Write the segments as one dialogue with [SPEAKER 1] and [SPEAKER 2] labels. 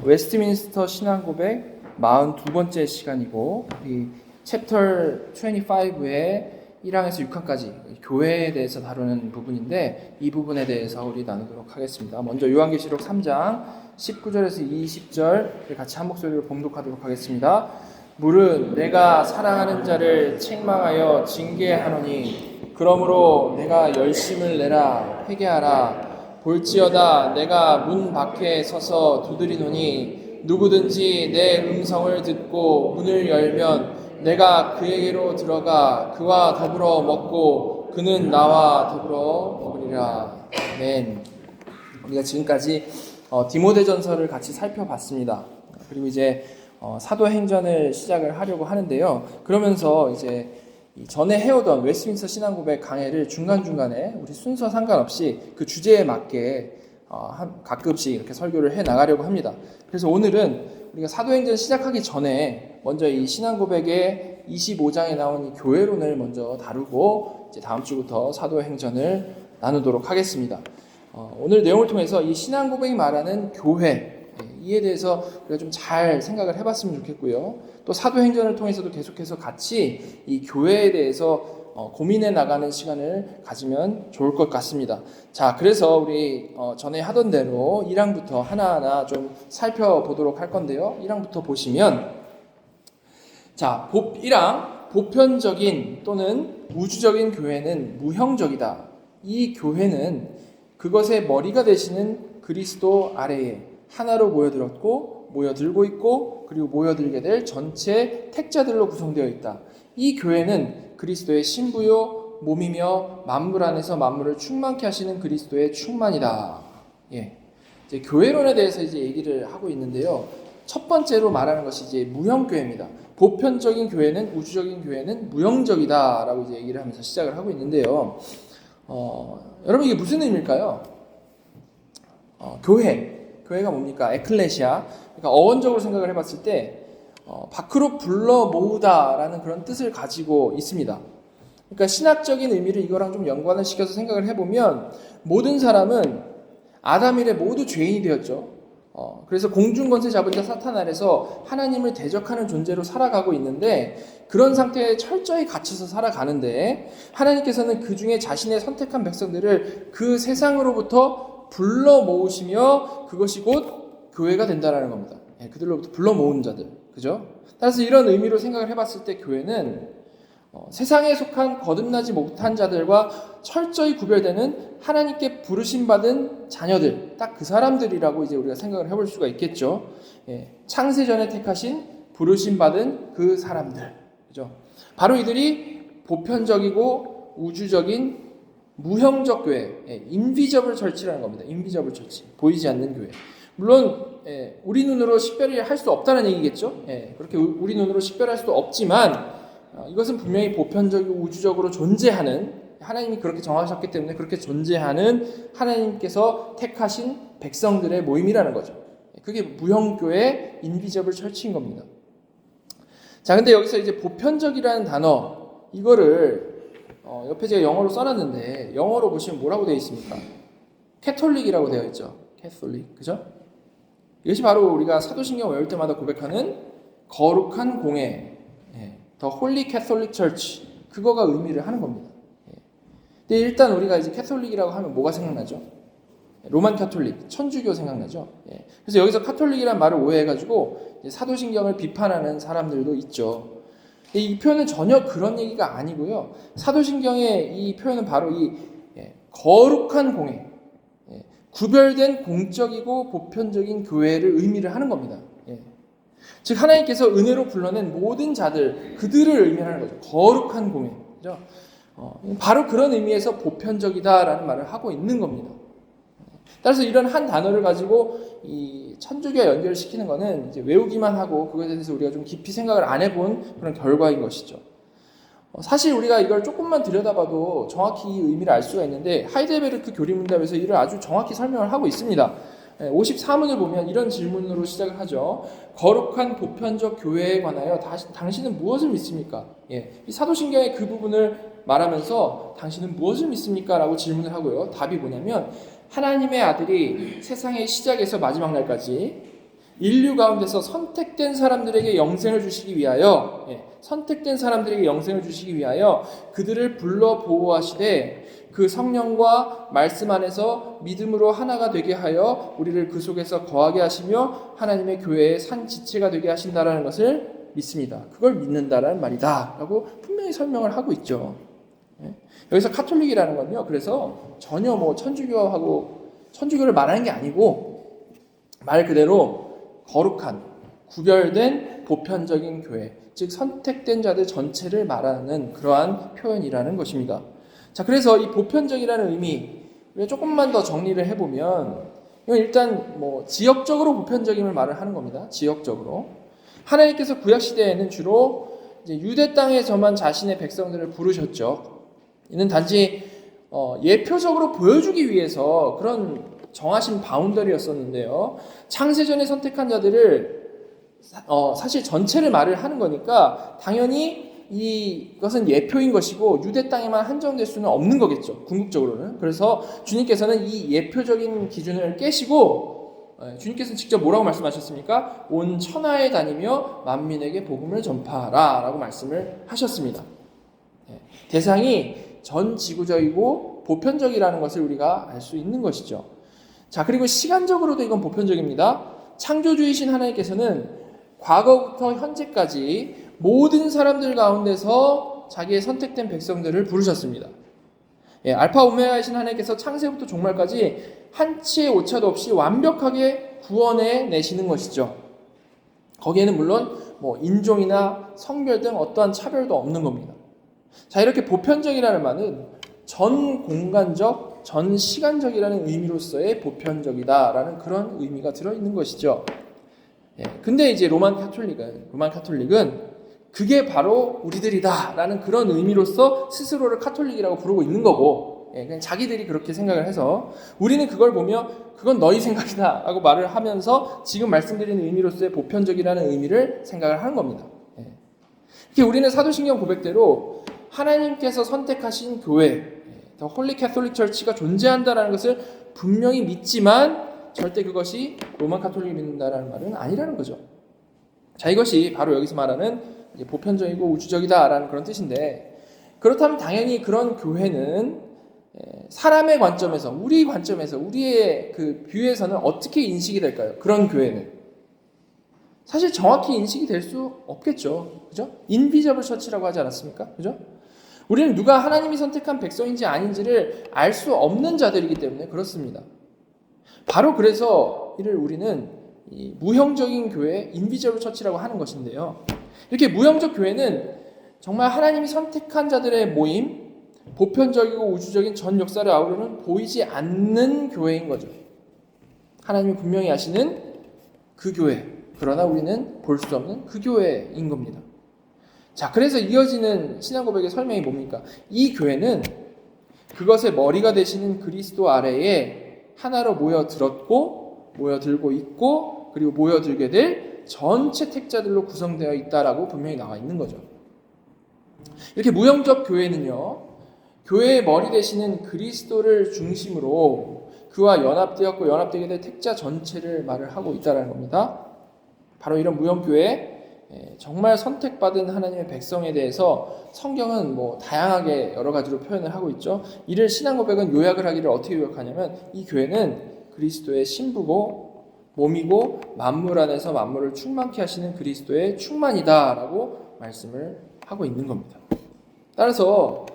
[SPEAKER 1] 웨스트민스터 신앙고백 42번째 시간이고 이 챕터 25의 1항에서 6항까지 교회에 대해서 다루는 부분인데 이 부분에 대해서 우리 나누도록 하겠습니다. 먼저 요한계시록 3장 19절에서 20절을 같이 한 목소리로 봉독하도록 하겠습니다. 물은 내가 사랑하는 자를 책망하여 징계하노니 그러므로 내가 열심을 내라 회개하라. 볼지어다 내가 문 밖에 서서 두드리노니 누구든지 내 음성을 듣고 문을 열면 내가 그에게로 들어가 그와 더불어 먹고 그는 나와 더불어 먹으리라. 아멘. 우리가 지금까지 디모데전서를 같이 살펴봤습니다. 그리고 이제 사도행전을 시작을 하려고 하는데요. 그러면서 이제 전에 해오던 웨스트민스터 신앙고백 강해를 중간중간에 우리 순서 상관없이 그 주제에 맞게 가끔씩 이렇게 설교를 해 나가려고 합니다. 그래서 오늘은 우리가 사도행전 시작하기 전에 먼저 이 신앙고백의 25장에 나온 이 교회론을 먼저 다루고 이제 다음 주부터 사도행전을 나누도록 하겠습니다. 오늘 내용을 통해서 이 신앙고백이 말하는 교회 이에 대해서 우리가 좀 잘 생각을 해봤으면 좋겠고요. 또 사도행전을 통해서도 계속해서 같이 이 교회에 대해서 고민해 나가는 시간을 가지면 좋을 것 같습니다. 자, 그래서 우리 전에 하던 대로 1항부터 하나하나 좀 살펴보도록 할 건데요. 1항부터 보시면 자, 1항 보편적인 또는 우주적인 교회는 무형적이다. 이 교회는 그것의 머리가 되시는 그리스도 아래에 하나로 모여들고 있고 그리고 모여들게 될 전체 택자들로 구성되어 있다. 이 교회는 그리스도의 신부요 몸이며 만물 안에서 만물을 충만케 하시는 그리스도의 충만이다. 예. 이제 교회론에 대해서 이제 얘기를 하고 있는데요. 첫 번째로 말하는 것이 이제 무형교회입니다. 보편적인 교회는 우주적인 교회는 무형적이다라고 이제 얘기를 하면서 시작을 하고 있는데요. 여러분 이게 무슨 의미일까요? 교회가 뭡니까? 에클레시아. 그러니까 어원적으로 생각을 해봤을 때 밖으로 불러 모으다라는 그런 뜻을 가지고 있습니다. 그러니까 신학적인 의미를 이거랑 좀 연관을 시켜서 생각을 해보면 모든 사람은 아담 이래 모두 죄인이 되었죠. 그래서 공중권세 잡은 자 사탄 아래서 하나님을 대적하는 존재로 살아가고 있는데 그런 상태에 철저히 갇혀서 살아가는데 하나님께서는 그 중에 자신의 선택한 백성들을 그 세상으로부터 불러 모으시며 그것이 곧 교회가 된다라는 겁니다. 그들로부터 불러 모은 자들, 그죠? 따라서 이런 의미로 생각을 해봤을 때 교회는 세상에 속한 거듭나지 못한 자들과 철저히 구별되는 하나님께 부르심 받은 자녀들, 딱 그 사람들이라고 이제 우리가 생각을 해볼 수가 있겠죠. 창세전에 택하신 부르심 받은 그 사람들, 그죠? 바로 이들이 보편적이고 우주적인 무형적 교회, 인비저블 처치라는 겁니다. 인비저블 처치, 보이지 않는 교회. 물론 우리 눈으로 식별을 할 수 없다는 얘기겠죠. 그렇게 우리 눈으로 식별할 수도 없지만 이것은 분명히 보편적이고 우주적으로 존재하는 하나님이 그렇게 정하셨기 때문에 그렇게 존재하는 하나님께서 택하신 백성들의 모임이라는 거죠. 그게 무형교회 인비저블 처치인 겁니다. 자, 근데 여기서 이제 보편적이라는 단어 이거를 옆에 제가 영어로 써놨는데 영어로 보시면 뭐라고 되어 있습니까? 캐톨릭이라고 되어 있죠. 캐톨릭, 그죠? 이것이 바로 우리가 사도신경 외울 때마다 고백하는 거룩한 공회, The Holy Catholic Church, 그거가 의미를 하는 겁니다. 근데 일단 우리가 이제 캐톨릭이라고 하면 뭐가 생각나죠? 로만 캐톨릭, 천주교 생각나죠? 그래서 여기서 카톨릭이라는 말을 오해해가지고 사도신경을 비판하는 사람들도 있죠. 이 표현은 전혀 그런 얘기가 아니고요. 사도신경의 이 표현은 바로 이 거룩한 공회, 구별된 공적이고 보편적인 교회를 의미를 하는 겁니다. 즉 하나님께서 은혜로 불러낸 모든 자들, 그들을 의미하는 거죠. 거룩한 공회, 그죠? 바로 그런 의미에서 보편적이다라는 말을 하고 있는 겁니다. 따라서 이런 한 단어를 가지고 이 천주교와 연결시키는 것은 이제 외우기만 하고 그것에 대해서 우리가 좀 깊이 생각을 안 해본 그런 결과인 것이죠. 사실 우리가 이걸 조금만 들여다봐도 정확히 이 의미를 알 수가 있는데 하이델베르크 교리문답에서 이를 아주 정확히 설명을 하고 있습니다. 54문을 보면 이런 질문으로 시작을 하죠. 거룩한 보편적 교회에 관하여 당신은 무엇을 믿습니까? 이 사도신경의 그 부분을 말하면서 당신은 무엇을 믿습니까? 라고 질문을 하고요. 답이 뭐냐면 하나님의 아들이 세상의 시작에서 마지막 날까지 인류 가운데서 선택된 사람들에게 영생을 주시기 위하여, 선택된 사람들에게 영생을 주시기 위하여 그들을 불러 보호하시되 그 성령과 말씀 안에서 믿음으로 하나가 되게 하여 우리를 그 속에서 거하게 하시며 하나님의 교회의 산 지체가 되게 하신다라는 것을 믿습니다. 그걸 믿는다라는 말이다 라고 분명히 설명을 하고 있죠. 여기서 카톨릭이라는 건요, 그래서 전혀 천주교를 말하는 게 아니고 말 그대로 거룩한 구별된 보편적인 교회, 즉 선택된 자들 전체를 말하는 그러한 표현이라는 것입니다. 자, 그래서 이 보편적이라는 의미 조금만 더 정리를 해보면 이건 일단 지역적으로 보편적임을 말을 하는 겁니다. 지역적으로 하나님께서 구약 시대에는 주로 이제 유대 땅에서만 자신의 백성들을 부르셨죠. 이는 단지 예표적으로 보여주기 위해서 그런 정하신 바운더리였었는데요. 창세전에 선택한 자들을 사실 전체를 말을 하는 거니까 당연히 이것은 예표인 것이고 유대 땅에만 한정될 수는 없는 거겠죠. 궁극적으로는. 그래서 주님께서는 이 예표적인 기준을 깨시고 주님께서는 직접 뭐라고 말씀하셨습니까? 온 천하에 다니며 만민에게 복음을 전파하라 라고 말씀을 하셨습니다. 대상이 전 지구적이고 보편적이라는 것을 우리가 알 수 있는 것이죠. 자, 그리고 시간적으로도 이건 보편적입니다. 창조주이신 하나님께서는 과거부터 현재까지 모든 사람들 가운데서 자기의 선택된 백성들을 부르셨습니다. 알파 오메가이신 하나님께서 창세부터 종말까지 한치의 오차도 없이 완벽하게 구원해 내시는 것이죠. 거기에는 물론 인종이나 성별 등 어떠한 차별도 없는 겁니다. 자, 이렇게 보편적이라는 말은 전 공간적, 전 시간적이라는 의미로서의 보편적이다라는 그런 의미가 들어있는 것이죠. 근데 이제 로만 카톨릭은 그게 바로 우리들이다라는 그런 의미로서 스스로를 카톨릭이라고 부르고 있는 거고, 그냥 자기들이 그렇게 생각을 해서 우리는 그걸 보며 그건 너희 생각이다 라고 말을 하면서 지금 말씀드리는 의미로서의 보편적이라는 의미를 생각을 하는 겁니다. 이렇게 우리는 사도신경 고백대로 하나님께서 선택하신 교회, 더 홀리 캐톨릭 처치가 존재한다는 것을 분명히 믿지만 절대 그것이 로만 카톨릭이 믿는다라는 말은 아니라는 거죠. 자, 이것이 바로 여기서 말하는 보편적이고 우주적이다라는 그런 뜻인데, 그렇다면 당연히 그런 교회는 사람의 관점에서, 우리 관점에서, 우리의 그 뷰에서는 어떻게 인식이 될까요? 그런 교회는 사실 정확히 인식이 될 수 없겠죠. 그죠? 인비저블 처치라고 하지 않았습니까? 그죠? 우리는 누가 하나님이 선택한 백성인지 아닌지를 알 수 없는 자들이기 때문에 그렇습니다. 바로 그래서 이를 우리는 이 무형적인 교회, 인비저블 처치라고 하는 것인데요. 이렇게 무형적 교회는 정말 하나님이 선택한 자들의 모임, 보편적이고 우주적인 전 역사를 아우르는 보이지 않는 교회인 거죠. 하나님이 분명히 아시는 그 교회, 그러나 우리는 볼 수 없는 그 교회인 겁니다. 자, 그래서 이어지는 신앙 고백의 설명이 뭡니까? 이 교회는 그것의 머리가 되시는 그리스도 아래에 하나로 모여들었고, 모여들고 있고, 그리고 모여들게 될 전체 택자들로 구성되어 있다라고 분명히 나와 있는 거죠. 이렇게 무형적 교회는요, 교회의 머리 되시는 그리스도를 중심으로 그와 연합되었고 연합되게 될 택자 전체를 말을 하고 있다는 겁니다. 바로 이런 무형교회, 정말 선택받은 하나님의 백성에 대해서 성경은 다양하게 여러 가지로 표현을 하고 있죠. 이를 신앙고백은 요약을 하기를 어떻게 요약하냐면, 이 교회는 그리스도의 신부고 몸이고 만물 안에서 만물을 충만케 하시는 그리스도의 충만이다라고 말씀을 하고 있는 겁니다. 따라서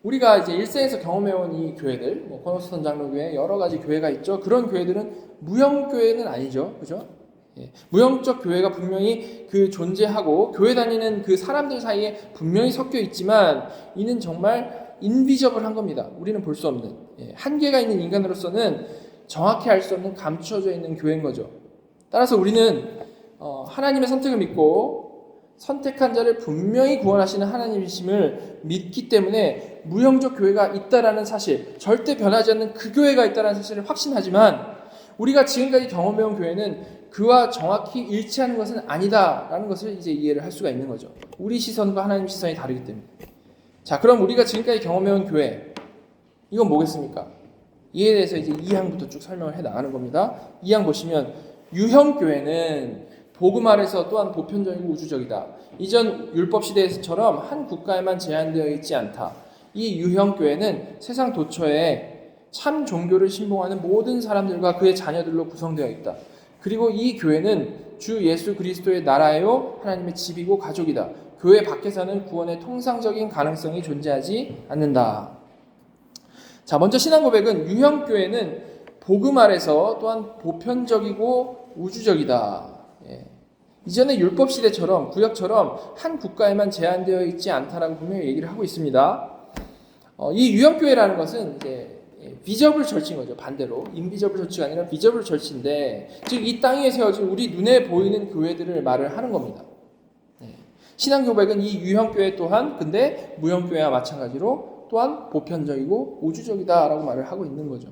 [SPEAKER 1] 우리가 이제 일생에서 경험해온 이 교회들, 코너스톤 장로교회 여러 가지 교회가 있죠. 그런 교회들은 무형교회는 아니죠. 그죠? 무형적 교회가 분명히 그 존재하고 교회 다니는 그 사람들 사이에 분명히 섞여 있지만 이는 정말 인비저블한 겁니다. 우리는 볼 수 없는, 한계가 있는 인간으로서는 정확히 알 수 없는 감추어져 있는 교회인 거죠. 따라서 우리는 하나님의 선택을 믿고 선택한 자를 분명히 구원하시는 하나님이심을 믿기 때문에 무형적 교회가 있다라는 사실, 절대 변하지 않는 그 교회가 있다라는 사실을 확신하지만, 우리가 지금까지 경험해온 교회는 그와 정확히 일치하는 것은 아니다라는 것을 이제 이해를 할 수가 있는 거죠. 우리 시선과 하나님 시선이 다르기 때문에. 자, 그럼 우리가 지금까지 경험해온 교회, 이건 뭐겠습니까? 이에 대해서 이제 2항부터 쭉 설명을 해 나가는 겁니다. 2항 보시면 유형교회는 복음 아래서 또한 보편적이고 우주적이다. 이전 율법 시대에서처럼 한 국가에만 제한되어 있지 않다. 이 유형교회는 세상 도처에 참 종교를 신봉하는 모든 사람들과 그의 자녀들로 구성되어 있다. 그리고 이 교회는 주 예수 그리스도의 나라요 하나님의 집이고 가족이다. 교회 밖에서는 구원의 통상적인 가능성이 존재하지 않는다. 자, 먼저 신앙 고백은 유형교회는 복음 아래서 또한 보편적이고 우주적이다. 이전의 율법 시대처럼 구약처럼 한 국가에만 제한되어 있지 않다라고 분명히 얘기를 하고 있습니다. 이 유형교회라는 것은 이제 비저블 처치인 거죠. 반대로 인비저블 처치가 아니라 비저블 처치인데, 즉 이 땅에 세워진 우리 눈에 보이는 교회들을 말을 하는 겁니다. 신앙 고백은 이 유형교회 또한 근데 무형교회와 마찬가지로 또한 보편적이고 우주적이다라고 말을 하고 있는 거죠.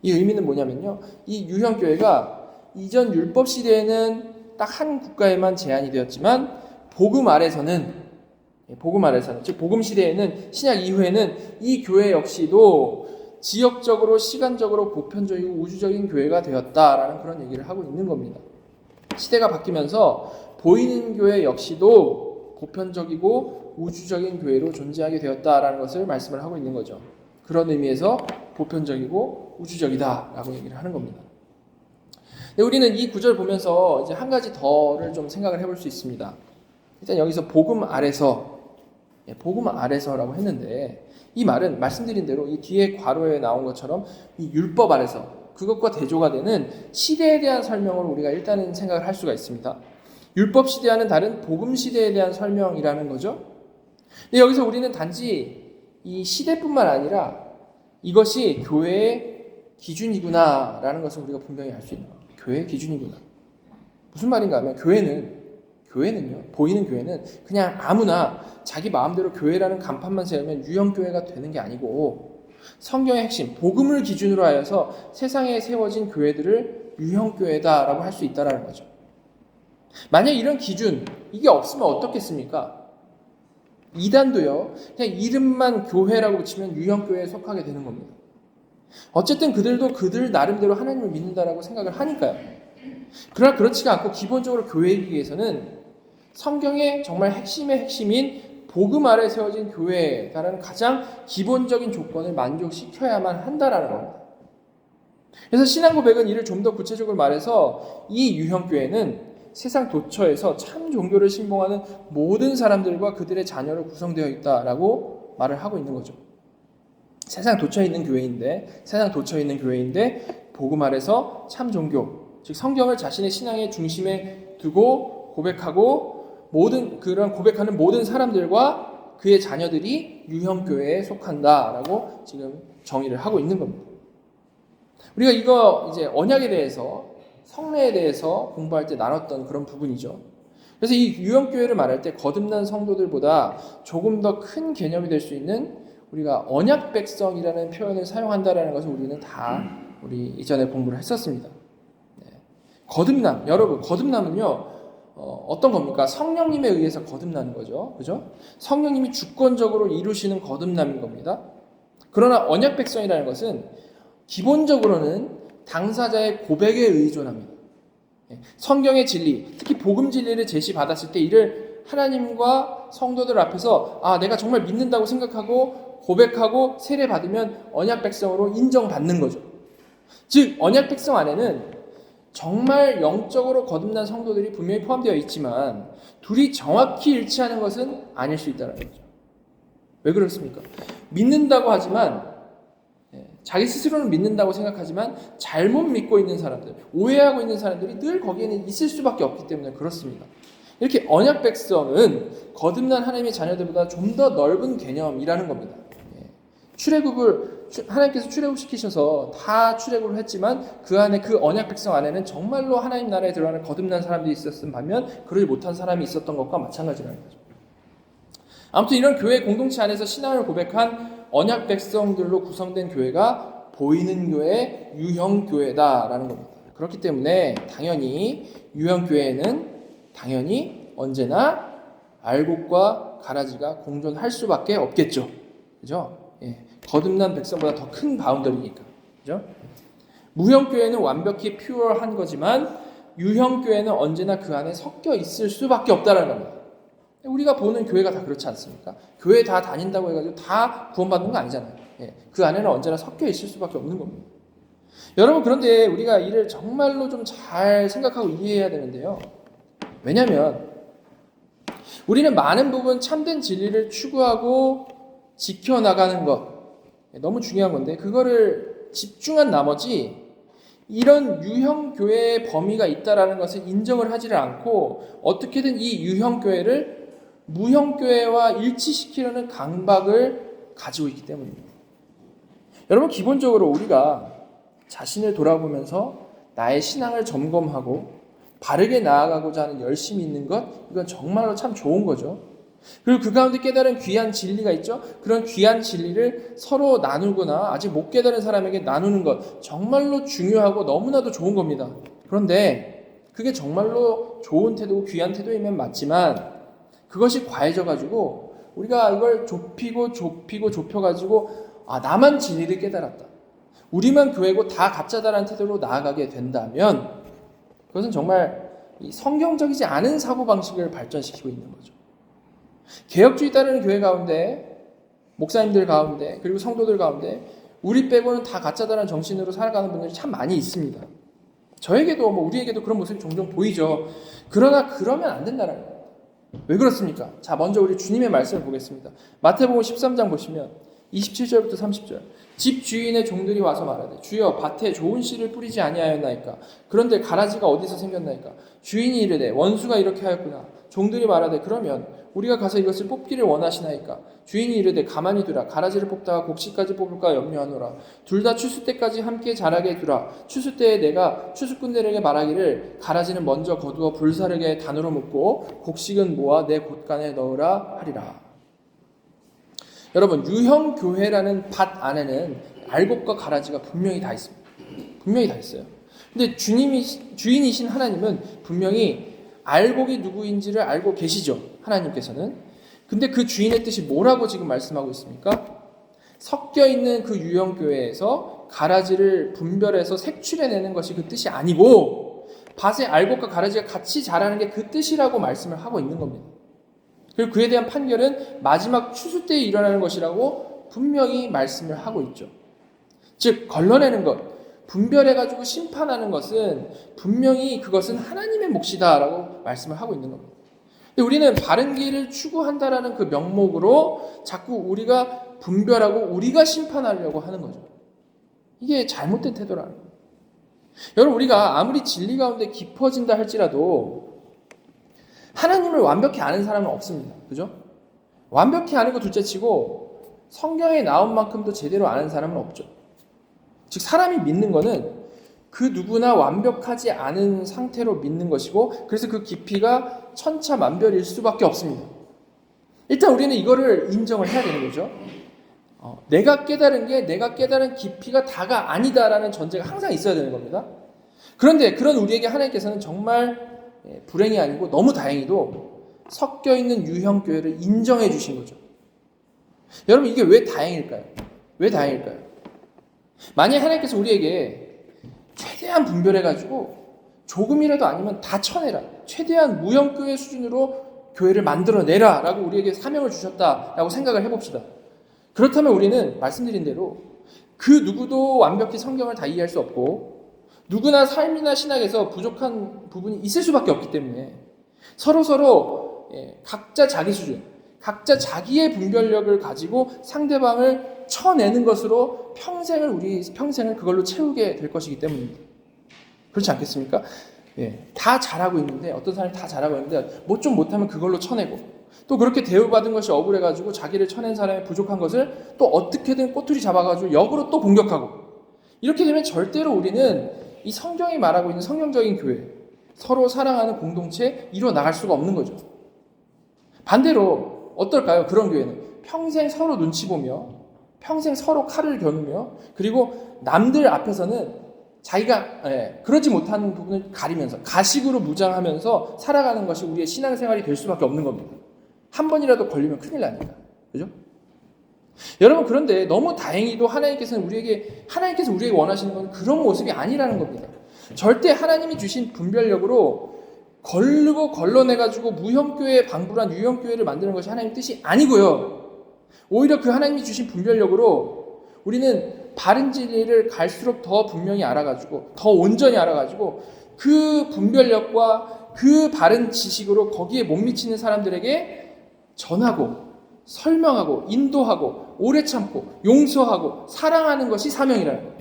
[SPEAKER 1] 이 의미는 뭐냐면요, 이 유형교회가 이전 율법 시대에는 딱 한 국가에만 제한이 되었지만 복음 아래서는 즉 복음 시대에는, 신약 이후에는 이 교회 역시도 지역적으로 시간적으로 보편적이고 우주적인 교회가 되었다라는 그런 얘기를 하고 있는 겁니다. 시대가 바뀌면서 보이는 교회 역시도 보편적이고 우주적인 교회로 존재하게 되었다라는 것을 말씀을 하고 있는 거죠. 그런 의미에서 보편적이고 우주적이다라고 얘기를 하는 겁니다. 근데 우리는 이 구절 보면서 이제 한 가지 더를 좀 생각을 해볼 수 있습니다. 일단 여기서 복음 아래서라고 했는데, 이 말은 말씀드린 대로 이 뒤에 괄호에 나온 것처럼 이 율법 아래서, 그것과 대조가 되는 시대에 대한 설명을 우리가 일단은 생각을 할 수가 있습니다. 율법 시대와는 다른 복음 시대에 대한 설명이라는 거죠. 근데 여기서 우리는 단지 이 시대뿐만 아니라 이것이 교회의 기준이구나라는 것을 우리가 분명히 알 수 있는 거예요. 교회의 기준이구나. 무슨 말인가 하면 교회는요, 보이는 교회는 그냥 아무나 자기 마음대로 교회라는 간판만 세우면 유형교회가 되는 게 아니고, 성경의 핵심, 복음을 기준으로 하여서 세상에 세워진 교회들을 유형교회다라고 할 수 있다는 거죠. 만약 이런 기준, 이게 없으면 어떻겠습니까? 이단도요, 그냥 이름만 교회라고 붙이면 유형교회에 속하게 되는 겁니다. 어쨌든 그들도 그들 나름대로 하나님을 믿는다라고 생각을 하니까요. 그러나 그렇지가 않고 기본적으로 교회이기 위해서는 성경의 정말 핵심의 핵심인 복음 아래 세워진 교회라는 가장 기본적인 조건을 만족시켜야만 한다라는 겁니다. 그래서 신앙 고백은 이를 좀 더 구체적으로 말해서 이 유형교회는 세상 도처에서 참 종교를 신봉하는 모든 사람들과 그들의 자녀로 구성되어 있다라고 말을 하고 있는 거죠. 세상 도처에 있는 교회인데 복음 아래서 참 종교, 즉 성경을 자신의 신앙의 중심에 두고 고백하는 모든 사람들과 그의 자녀들이 유형교회에 속한다라고 지금 정의를 하고 있는 겁니다. 우리가 이거 이제 언약에 대해서, 성례에 대해서 공부할 때 나눴던 그런 부분이죠. 그래서 이 유형교회를 말할 때 거듭난 성도들보다 조금 더 큰 개념이 될 수 있는 우리가 언약 백성이라는 표현을 사용한다라는 것을 우리는 우리 이전에 공부를 했었습니다. 거듭남, 여러분, 거듭남은요, 어떤 겁니까? 성령님에 의해서 거듭나는 거죠. 그죠? 성령님이 주권적으로 이루시는 거듭남인 겁니다. 그러나 언약 백성이라는 것은 기본적으로는 당사자의 고백에 의존합니다. 성경의 진리, 특히 복음 진리를 제시받았을 때 이를 하나님과 성도들 앞에서 내가 정말 믿는다고 생각하고 고백하고 세례받으면 언약 백성으로 인정받는 거죠. 즉 언약 백성 안에는 정말 영적으로 거듭난 성도들이 분명히 포함되어 있지만 둘이 정확히 일치하는 것은 아닐 수 있다는 거죠. 왜 그렇습니까? 믿는다고 하지만, 자기 스스로는 믿는다고 생각하지만 잘못 믿고 있는 사람들, 오해하고 있는 사람들이 늘 거기에는 있을 수밖에 없기 때문에 그렇습니다. 이렇게 언약 백성은 거듭난 하나님의 자녀들보다 좀 더 넓은 개념이라는 겁니다. 하나님께서 출애굽시키셔서 다 출애굽을 했지만 그 안에, 그 언약 백성 안에는 정말로 하나님 나라에 들어가는 거듭난 사람들이 있었음 반면 그러지 못한 사람이 있었던 것과 마찬가지라는 거죠. 아무튼 이런 교회 공동체 안에서 신앙을 고백한 언약 백성들로 구성된 교회가 보이는 교회, 유형 교회다라는 겁니다. 그렇기 때문에 당연히 유형 교회에는 당연히 언제나 알곡과 가라지가 공존할 수밖에 없겠죠. 그죠? 거듭난 백성보다 더 큰 바운더리니까. 그죠? 무형교회는 완벽히 퓨어한 거지만 유형교회는 언제나 그 안에 섞여 있을 수밖에 없다는 겁니다. 우리가 보는 교회가 다 그렇지 않습니까? 교회 다 다닌다고 해가지고 다 구원받는 거 아니잖아요. 그 안에는 언제나 섞여 있을 수밖에 없는 겁니다. 여러분, 그런데 우리가 이를 정말로 좀 잘 생각하고 이해해야 되는데요. 왜냐하면 우리는 많은 부분 참된 진리를 추구하고 지켜나가는 것, 너무 중요한 건데 그거를 집중한 나머지 이런 유형교회의 범위가 있다는 것을 인정을 하지를 않고 어떻게든 이 유형교회를 무형교회와 일치시키려는 강박을 가지고 있기 때문입니다. 여러분, 기본적으로 우리가 자신을 돌아보면서 나의 신앙을 점검하고 바르게 나아가고자 하는 열심이 있는 것, 이건 정말로 참 좋은 거죠. 그리고 그 가운데 깨달은 귀한 진리가 있죠. 그런 귀한 진리를 서로 나누거나 아직 못 깨달은 사람에게 나누는 것, 정말로 중요하고 너무나도 좋은 겁니다. 그런데 그게 정말로 좋은 태도고 귀한 태도이면 맞지만 그것이 과해져가지고 우리가 이걸 좁혀가지고 나만 진리를 깨달았다, 우리만 교회고 다 가짜다라는 태도로 나아가게 된다면 그것은 정말 성경적이지 않은 사고방식을 발전시키고 있는 거죠. 개혁주의 따르는 교회 가운데, 목사님들 가운데, 그리고 성도들 가운데 우리 빼고는 다 가짜다라는 정신으로 살아가는 분들이 참 많이 있습니다. 저에게도 우리에게도 그런 모습이 종종 보이죠. 그러나 그러면 안 된다는 거예요. 왜 그렇습니까? 자, 먼저 우리 주님의 말씀을 보겠습니다. 마태복음 13장 보시면 27절부터 30절. 집 주인의 종들이 와서 말하되 주여 밭에 좋은 씨를 뿌리지 아니하였나이까? 그런데 가라지가 어디서 생겼나이까? 주인이 이르되 원수가 이렇게 하였구나. 종들이 말하되 그러면 우리가 가서 이것을 뽑기를 원하시나이까? 주인이 이르되 가만히 두라. 가라지를 뽑다가 곡식까지 뽑을까 염려하노라. 둘 다 추수 때까지 함께 자라게 두라. 추수 때에 내가 추수꾼들에게 말하기를 가라지는 먼저 거두어 불사르게 단으로 묶고 곡식은 모아 내 곳간에 넣으라 하리라. 여러분, 유형교회라는 밭 안에는 알곡과 가라지가 분명히 다 있습니다. 분명히 다 있어요. 근데 주인이신 하나님은 분명히 알곡이 누구인지를 알고 계시죠. 하나님께서는. 근데 그 주인의 뜻이 뭐라고 지금 말씀하고 있습니까? 섞여 있는 그 유형교회에서 가라지를 분별해서 색출해내는 것이 그 뜻이 아니고 밭에 알곡과 가라지가 같이 자라는 게 그 뜻이라고 말씀을 하고 있는 겁니다. 그리고 그에 대한 판결은 마지막 추수 때에 일어나는 것이라고 분명히 말씀을 하고 있죠. 즉 걸러내는 것, 분별해가지고 심판하는 것은 분명히 그것은 하나님의 몫이다라고 말씀을 하고 있는 겁니다. 근데 우리는 바른 길을 추구한다라는 그 명목으로 자꾸 우리가 분별하고 우리가 심판하려고 하는 거죠. 이게 잘못된 태도라는 거예요. 여러분, 우리가 아무리 진리 가운데 깊어진다 할지라도 하나님을 완벽히 아는 사람은 없습니다. 그죠? 완벽히 아는 거 둘째치고 성경에 나온 만큼도 제대로 아는 사람은 없죠. 즉 사람이 믿는 거는 그 누구나 완벽하지 않은 상태로 믿는 것이고 그래서 그 깊이가 천차만별일 수밖에 없습니다. 일단 우리는 이거를 인정을 해야 되는 거죠. 내가 깨달은 게 내가 깨달은 깊이가 다가 아니다라는 전제가 항상 있어야 되는 겁니다. 그런데 그런 우리에게 하나님께서는 정말 불행이 아니고 너무 다행히도 섞여있는 유형교회를 인정해 주신 거죠. 여러분, 이게 왜 다행일까요? 왜 다행일까요? 만약 하나님께서 우리에게 최대한 분별해가지고 조금이라도 아니면 다 쳐내라, 최대한 무형교회 수준으로 교회를 만들어내라 라고 우리에게 사명을 주셨다라고 생각을 해봅시다. 그렇다면 우리는 말씀드린 대로 그 누구도 완벽히 성경을 다 이해할 수 없고 누구나 삶이나 신학에서 부족한 부분이 있을 수밖에 없기 때문에 서로 각자 자기 수준, 각자 자기의 분별력을 가지고 상대방을 쳐내는 것으로 우리 평생을 그걸로 채우게 될 것이기 때문입니다. 그렇지 않겠습니까? 다 잘하고 있는데 어떤 사람이 다 잘하고 있는데 뭐 좀 못하면 그걸로 쳐내고 또 그렇게 대우받은 것이 억울해가지고 자기를 쳐낸 사람의 부족한 것을 또 어떻게든 꼬투리 잡아가지고 역으로 또 공격하고 이렇게 되면 절대로 우리는 이 성경이 말하고 있는 성경적인 교회, 서로 사랑하는 공동체 이뤄나갈 수가 없는 거죠. 반대로 어떨까요? 그런 교회는 평생 서로 눈치 보며 평생 서로 칼을 겨누며 그리고 남들 앞에서는 자기가 그러지 못하는 부분을 가리면서 가식으로 무장하면서 살아가는 것이 우리의 신앙생활이 될 수밖에 없는 겁니다. 한 번이라도 걸리면 큰일 나니까. 그죠? 여러분, 그런데 너무 다행히도 하나님께서 우리에게 원하시는 건 그런 모습이 아니라는 겁니다. 절대 하나님이 주신 분별력으로 걸르고 걸러내가지고 무형교회 방불한 유형교회를 만드는 것이 하나님의 뜻이 아니고요. 오히려 그 하나님이 주신 분별력으로 우리는 바른 진리를 갈수록 더 분명히 알아가지고 더 온전히 알아가지고 그 분별력과 그 바른 지식으로 거기에 못 미치는 사람들에게 전하고 설명하고 인도하고 오래 참고 용서하고 사랑하는 것이 사명이라는 거예요.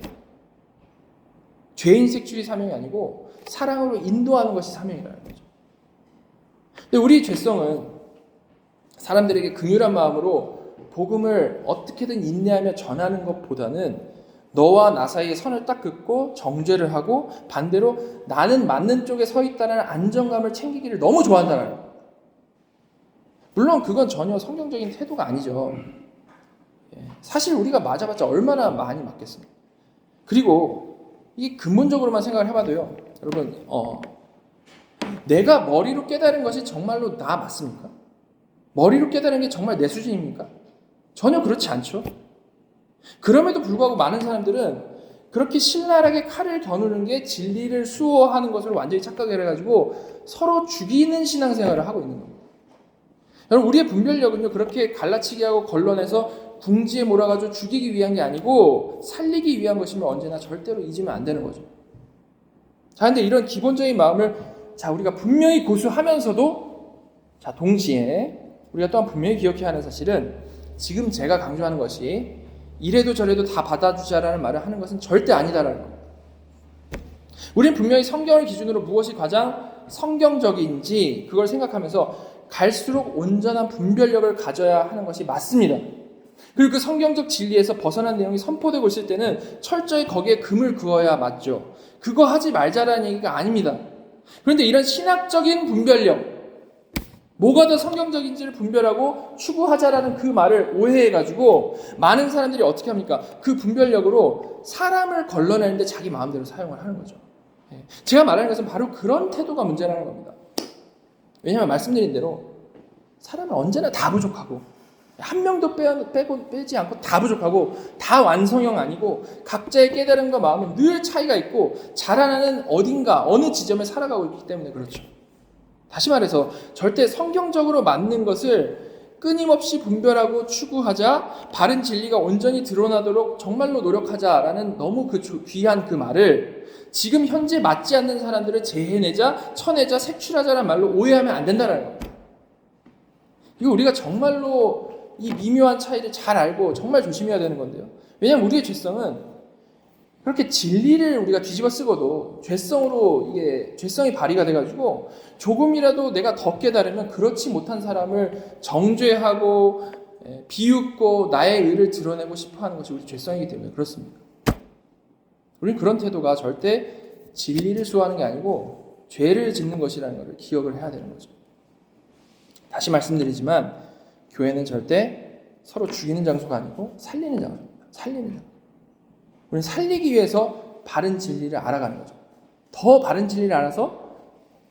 [SPEAKER 1] 죄인 색출이 사명이 아니고 사랑으로 인도하는 것이 사명이라는 거죠. 근데 우리 죄성은 사람들에게 긍휼한 마음으로 복음을 어떻게든 인내하며 전하는 것보다는 너와 나 사이에 선을 딱 긋고 정죄를 하고 반대로 나는 맞는 쪽에 서 있다는 안정감을 챙기기를 너무 좋아한다는 거예요. 물론 그건 전혀 성경적인 태도가 아니죠. 사실 우리가 맞아봤자 얼마나 많이 맞겠습니까? 그리고 이게 근본적으로만 생각을 해봐도요. 여러분, 내가 머리로 깨달은 것이 정말로 나 맞습니까? 머리로 깨달은 게 정말 내 수준입니까? 전혀 그렇지 않죠. 그럼에도 불구하고 많은 사람들은 그렇게 신랄하게 칼을 겨누는 게 진리를 수호하는 것을 완전히 착각을 해가지고 서로 죽이는 신앙생활을 하고 있는 겁니다. 여러분, 우리의 분별력은요, 그렇게 갈라치기 하고 걸러내서 궁지에 몰아가지고 죽이기 위한 게 아니고 살리기 위한 것이면 언제나 절대로 잊으면 안 되는 거죠. 자, 근데 이런 기본적인 마음을 우리가 분명히 고수하면서도 동시에 우리가 또한 분명히 기억해야 하는 사실은 지금 제가 강조하는 것이 이래도 저래도 다 받아주자라는 말을 하는 것은 절대 아니다라는 겁니다. 우리는 분명히 성경을 기준으로 무엇이 가장 성경적인지 그걸 생각하면서 갈수록 온전한 분별력을 가져야 하는 것이 맞습니다. 그리고 그 성경적 진리에서 벗어난 내용이 선포되고 있을 때는 철저히 거기에 금을 그어야 맞죠. 그거 하지 말자라는 얘기가 아닙니다. 그런데 이런 신학적인 분별력, 뭐가 더 성경적인지를 분별하고 추구하자라는 그 말을 오해해가지고 많은 사람들이 어떻게 합니까? 그 분별력으로 사람을 걸러내는데 자기 마음대로 사용을 하는 거죠. 제가 말하는 것은 바로 그런 태도가 문제라는 겁니다. 왜냐하면 말씀드린 대로 사람은 언제나 다 부족하고 한 명도 빼지 않고 다 부족하고 다 완성형 아니고 각자의 깨달음과 마음은 늘 차이가 있고 자라나는 어딘가 어느 지점에 살아가고 있기 때문에 그렇죠. 다시 말해서 절대 성경적으로 맞는 것을 끊임없이 분별하고 추구하자, 바른 진리가 온전히 드러나도록 정말로 노력하자라는 너무 귀한 그 말을 지금 현재 맞지 않는 사람들을 재해내자, 쳐내자, 색출하자라는 말로 오해하면 안 된다는 거예요. 이거 우리가 정말로 이 미묘한 차이를 잘 알고 정말 조심해야 되는 건데요. 왜냐하면 우리의 죄성은 그렇게 진리를 우리가 뒤집어 쓰고도 죄성이 발휘가 돼가지고 조금이라도 내가 더 깨달으면 그렇지 못한 사람을 정죄하고 비웃고 나의 의를 드러내고 싶어하는 것이 우리 죄성이기 때문에 그렇습니다. 우리는 그런 태도가 절대 진리를 수호하는 게 아니고 죄를 짓는 것이라는 것을 기억을 해야 되는 거죠. 다시 말씀드리지만 교회는 절대 서로 죽이는 장소가 아니고 살리는 장소입니다. 살리는 장소. 우리는 살리기 위해서 바른 진리를 알아가는 거죠. 더 바른 진리를 알아서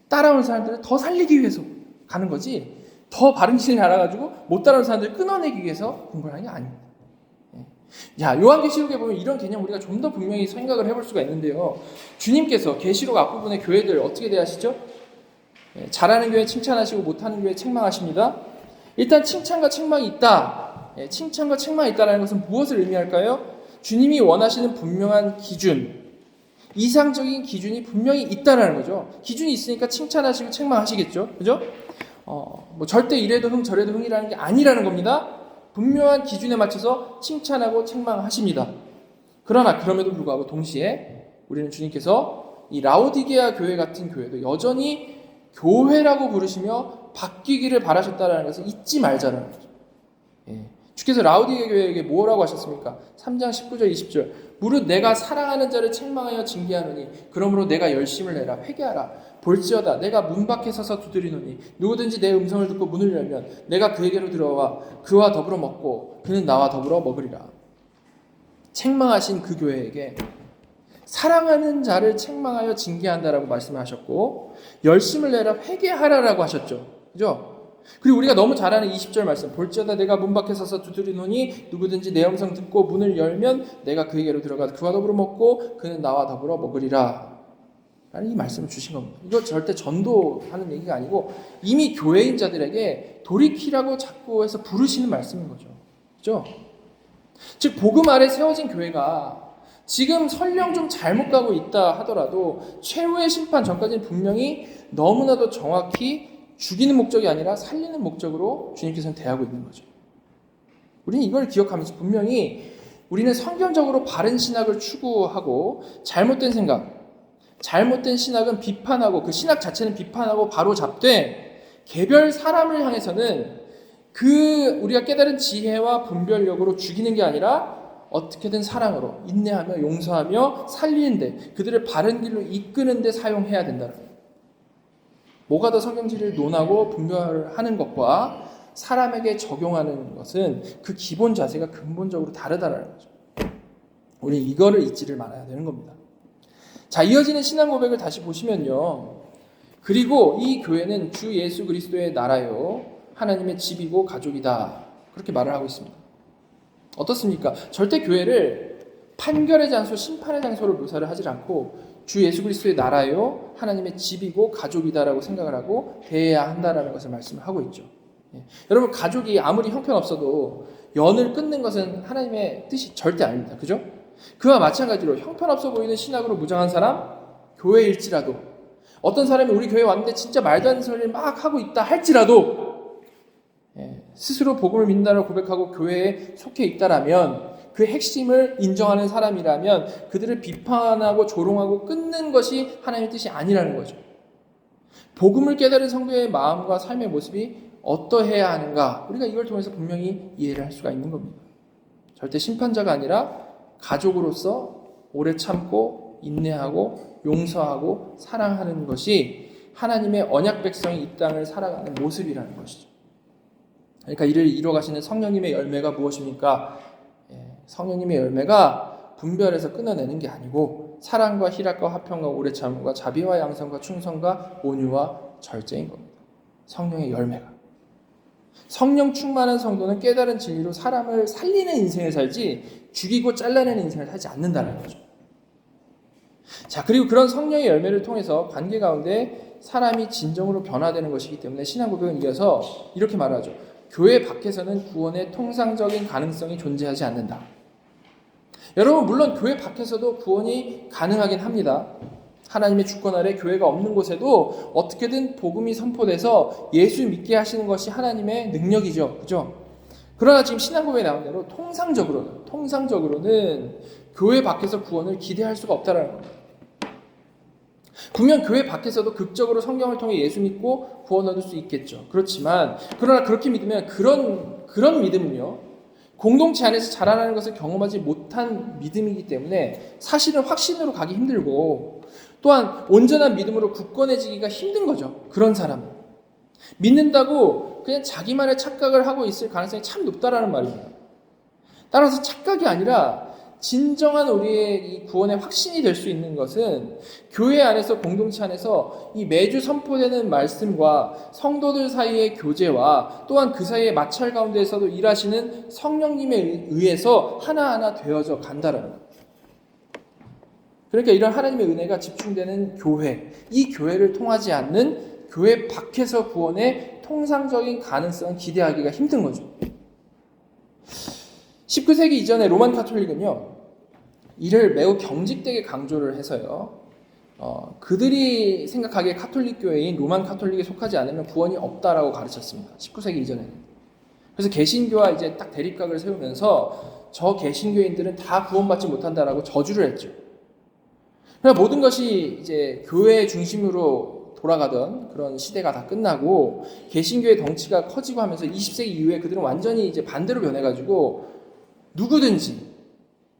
[SPEAKER 1] 따라오는 사람들을 더 살리기 위해서 가는 거지, 더 바른 진리를 알아가지고 못 따라오는 사람들을 끊어내기 위해서 공부를 하는 게 아닙니다. 요한계시록에 보면 이런 개념 우리가 좀 더 분명히 생각을 해볼 수가 있는데요. 주님께서 계시록 앞부분의 교회들 어떻게 대하시죠? 잘하는 교회 칭찬하시고 못하는 교회 책망하십니다. 일단 칭찬과 책망이 있다. 칭찬과 책망이 있다는 것은 무엇을 의미할까요? 주님이 원하시는 분명한 기준, 이상적인 기준이 분명히 있다라는 거죠. 기준이 있으니까 칭찬하시고 책망하시겠죠. 그죠? 절대 이래도 흥 저래도 흥이라는 게 아니라는 겁니다. 분명한 기준에 맞춰서 칭찬하고 책망하십니다. 그러나 그럼에도 불구하고 동시에 우리는 주님께서 이 라오디게아 교회 같은 교회도 여전히 교회라고 부르시며 바뀌기를 바라셨다는 것을 잊지 말자라는 거죠. 주께서 라오디게아 교회에게 뭐라고 하셨습니까? 3장 19절 20절 무릇 내가 사랑하는 자를 책망하여 징계하노니 그러므로 내가 열심을 내라 회개하라 볼지어다 내가 문 밖에 서서 두드리노니 누구든지 내 음성을 듣고 문을 열면 내가 그에게로 들어와 그와 더불어 먹고 그는 나와 더불어 먹으리라. 책망하신 그 교회에게 사랑하는 자를 책망하여 징계한다라고 말씀하셨고 열심을 내라 회개하라라고 하셨죠. 그죠? 그리고 우리가 너무 잘 아는 20절 말씀, 볼지어다 내가 문 밖에 서서 두드리노니 누구든지 내 음성 듣고 문을 열면 내가 그에게로 들어가 그와 더불어 먹고 그는 나와 더불어 먹으리라 라는 이 말씀을 주신 겁니다. 이거 절대 전도하는 얘기가 아니고 이미 교회인 자들에게 돌이키라고 자꾸 해서 부르시는 말씀인 거죠. 그죠? 즉 복음 아래 세워진 교회가 지금 설령 좀 잘못 가고 있다 하더라도 최후의 심판 전까지는 분명히 너무나도 정확히 죽이는 목적이 아니라 살리는 목적으로 주님께서는 대하고 있는 거죠. 우리는 이걸 기억하면서 분명히 우리는 성경적으로 바른 신학을 추구하고 잘못된 생각, 잘못된 신학은 비판하고 그 신학 자체는 비판하고 바로 잡되 개별 사람을 향해서는 그 우리가 깨달은 지혜와 분별력으로 죽이는 게 아니라 어떻게든 사랑으로 인내하며 용서하며 살리는데 그들을 바른 길로 이끄는데 사용해야 된다는 거예요. 뭐가 더 성경지를 논하고 분별하는 것과 사람에게 적용하는 것은 그 기본 자세가 근본적으로 다르다는 거죠. 우리는 이거를 잊지를 말아야 되는 겁니다. 자, 이어지는 신앙 고백을 다시 보시면요. 그리고 이 교회는 주 예수 그리스도의 나라요 하나님의 집이고 가족이다. 그렇게 말을 하고 있습니다. 어떻습니까? 절대 교회를 판결의 장소, 심판의 장소로 묘사를 하지 않고 주 예수 그리스도의 나라요 하나님의 집이고 가족이다라고 생각을 하고 대해야 한다라는 것을 말씀을 하고 있죠. 예. 여러분 가족이 아무리 형편없어도 연을 끊는 것은 하나님의 뜻이 절대 아닙니다. 그죠? 그와 마찬가지로 형편없어 보이는 신학으로 무장한 사람, 교회일지라도 어떤 사람이 우리 교회에 왔는데 진짜 말도 안 되는 소리를 막 하고 있다 할지라도 스스로 복음을 믿는다고 고백하고 교회에 속해 있다라면 그 핵심을 인정하는 사람이라면 그들을 비판하고 조롱하고 끊는 것이 하나님의 뜻이 아니라는 거죠. 복음을 깨달은 성도의 마음과 삶의 모습이 어떠해야 하는가 우리가 이걸 통해서 분명히 이해를 할 수가 있는 겁니다. 절대 심판자가 아니라 가족으로서 오래 참고 인내하고 용서하고 사랑하는 것이 하나님의 언약 백성이 이 땅을 살아가는 모습이라는 것이죠. 그러니까 이를 이루어가시는 성령님의 열매가 무엇입니까? 성령님의 열매가 분별해서 끊어내는 게 아니고 사랑과 희락과 화평과 오래 참음과 자비와 양선과 충성과 온유와 절제인 겁니다. 성령의 열매가. 성령 충만한 성도는 깨달은 진리로 사람을 살리는 인생을 살지 죽이고 잘라내는 인생을 살지 않는다는 거죠. 자, 그리고 그런 성령의 열매를 통해서 관계 가운데 사람이 진정으로 변화되는 것이기 때문에 신앙고백은 이어서 이렇게 말하죠. 교회 밖에서는 구원의 통상적인 가능성이 존재하지 않는다. 여러분 물론 교회 밖에서도 구원이 가능하긴 합니다. 하나님의 주권 아래 교회가 없는 곳에도 어떻게든 복음이 선포돼서 예수 믿게 하시는 것이 하나님의 능력이죠. 그죠? 그러나 지금 신앙고백에 나온 대로 통상적으로는 교회 밖에서 구원을 기대할 수가 없다라는 겁니다. 분명 교회 밖에서도 극적으로 성경을 통해 예수 믿고 구원 얻을 수 있겠죠. 그렇지만 그러나 그렇게 믿으면 그런 믿음은요. 공동체 안에서 자라나는 것을 경험하지 못한 믿음이기 때문에 사실은 확신으로 가기 힘들고 또한 온전한 믿음으로 굳건해지기가 힘든 거죠. 그런 사람은. 믿는다고 그냥 자기만의 착각을 하고 있을 가능성이 참 높다라는 말입니다. 따라서 착각이 아니라 진정한 우리의 이 구원의 확신이 될 수 있는 것은 교회 안에서 공동체 안에서 이 매주 선포되는 말씀과 성도들 사이의 교제와 또한 그 사이의 마찰 가운데에서도 일하시는 성령님에 의해서 하나하나 되어져 간다라는 거예요. 그러니까 이런 하나님의 은혜가 집중되는 교회, 이 교회를 통하지 않는 교회 밖에서 구원의 통상적인 가능성은 기대하기가 힘든 거죠. 19세기 이전에 로만 가톨릭은요, 이를 매우 경직되게 강조를 해서요, 그들이 생각하기에 카톨릭 교회인 로만 가톨릭에 속하지 않으면 구원이 없다라고 가르쳤습니다. 19세기 이전에는. 그래서 개신교와 이제 딱 대립각을 세우면서 저 개신교인들은 다 구원받지 못한다라고 저주를 했죠. 그러나 모든 것이 이제 교회 중심으로 돌아가던 그런 시대가 다 끝나고 개신교의 덩치가 커지고 하면서 20세기 이후에 그들은 완전히 이제 반대로 변해가지고 누구든지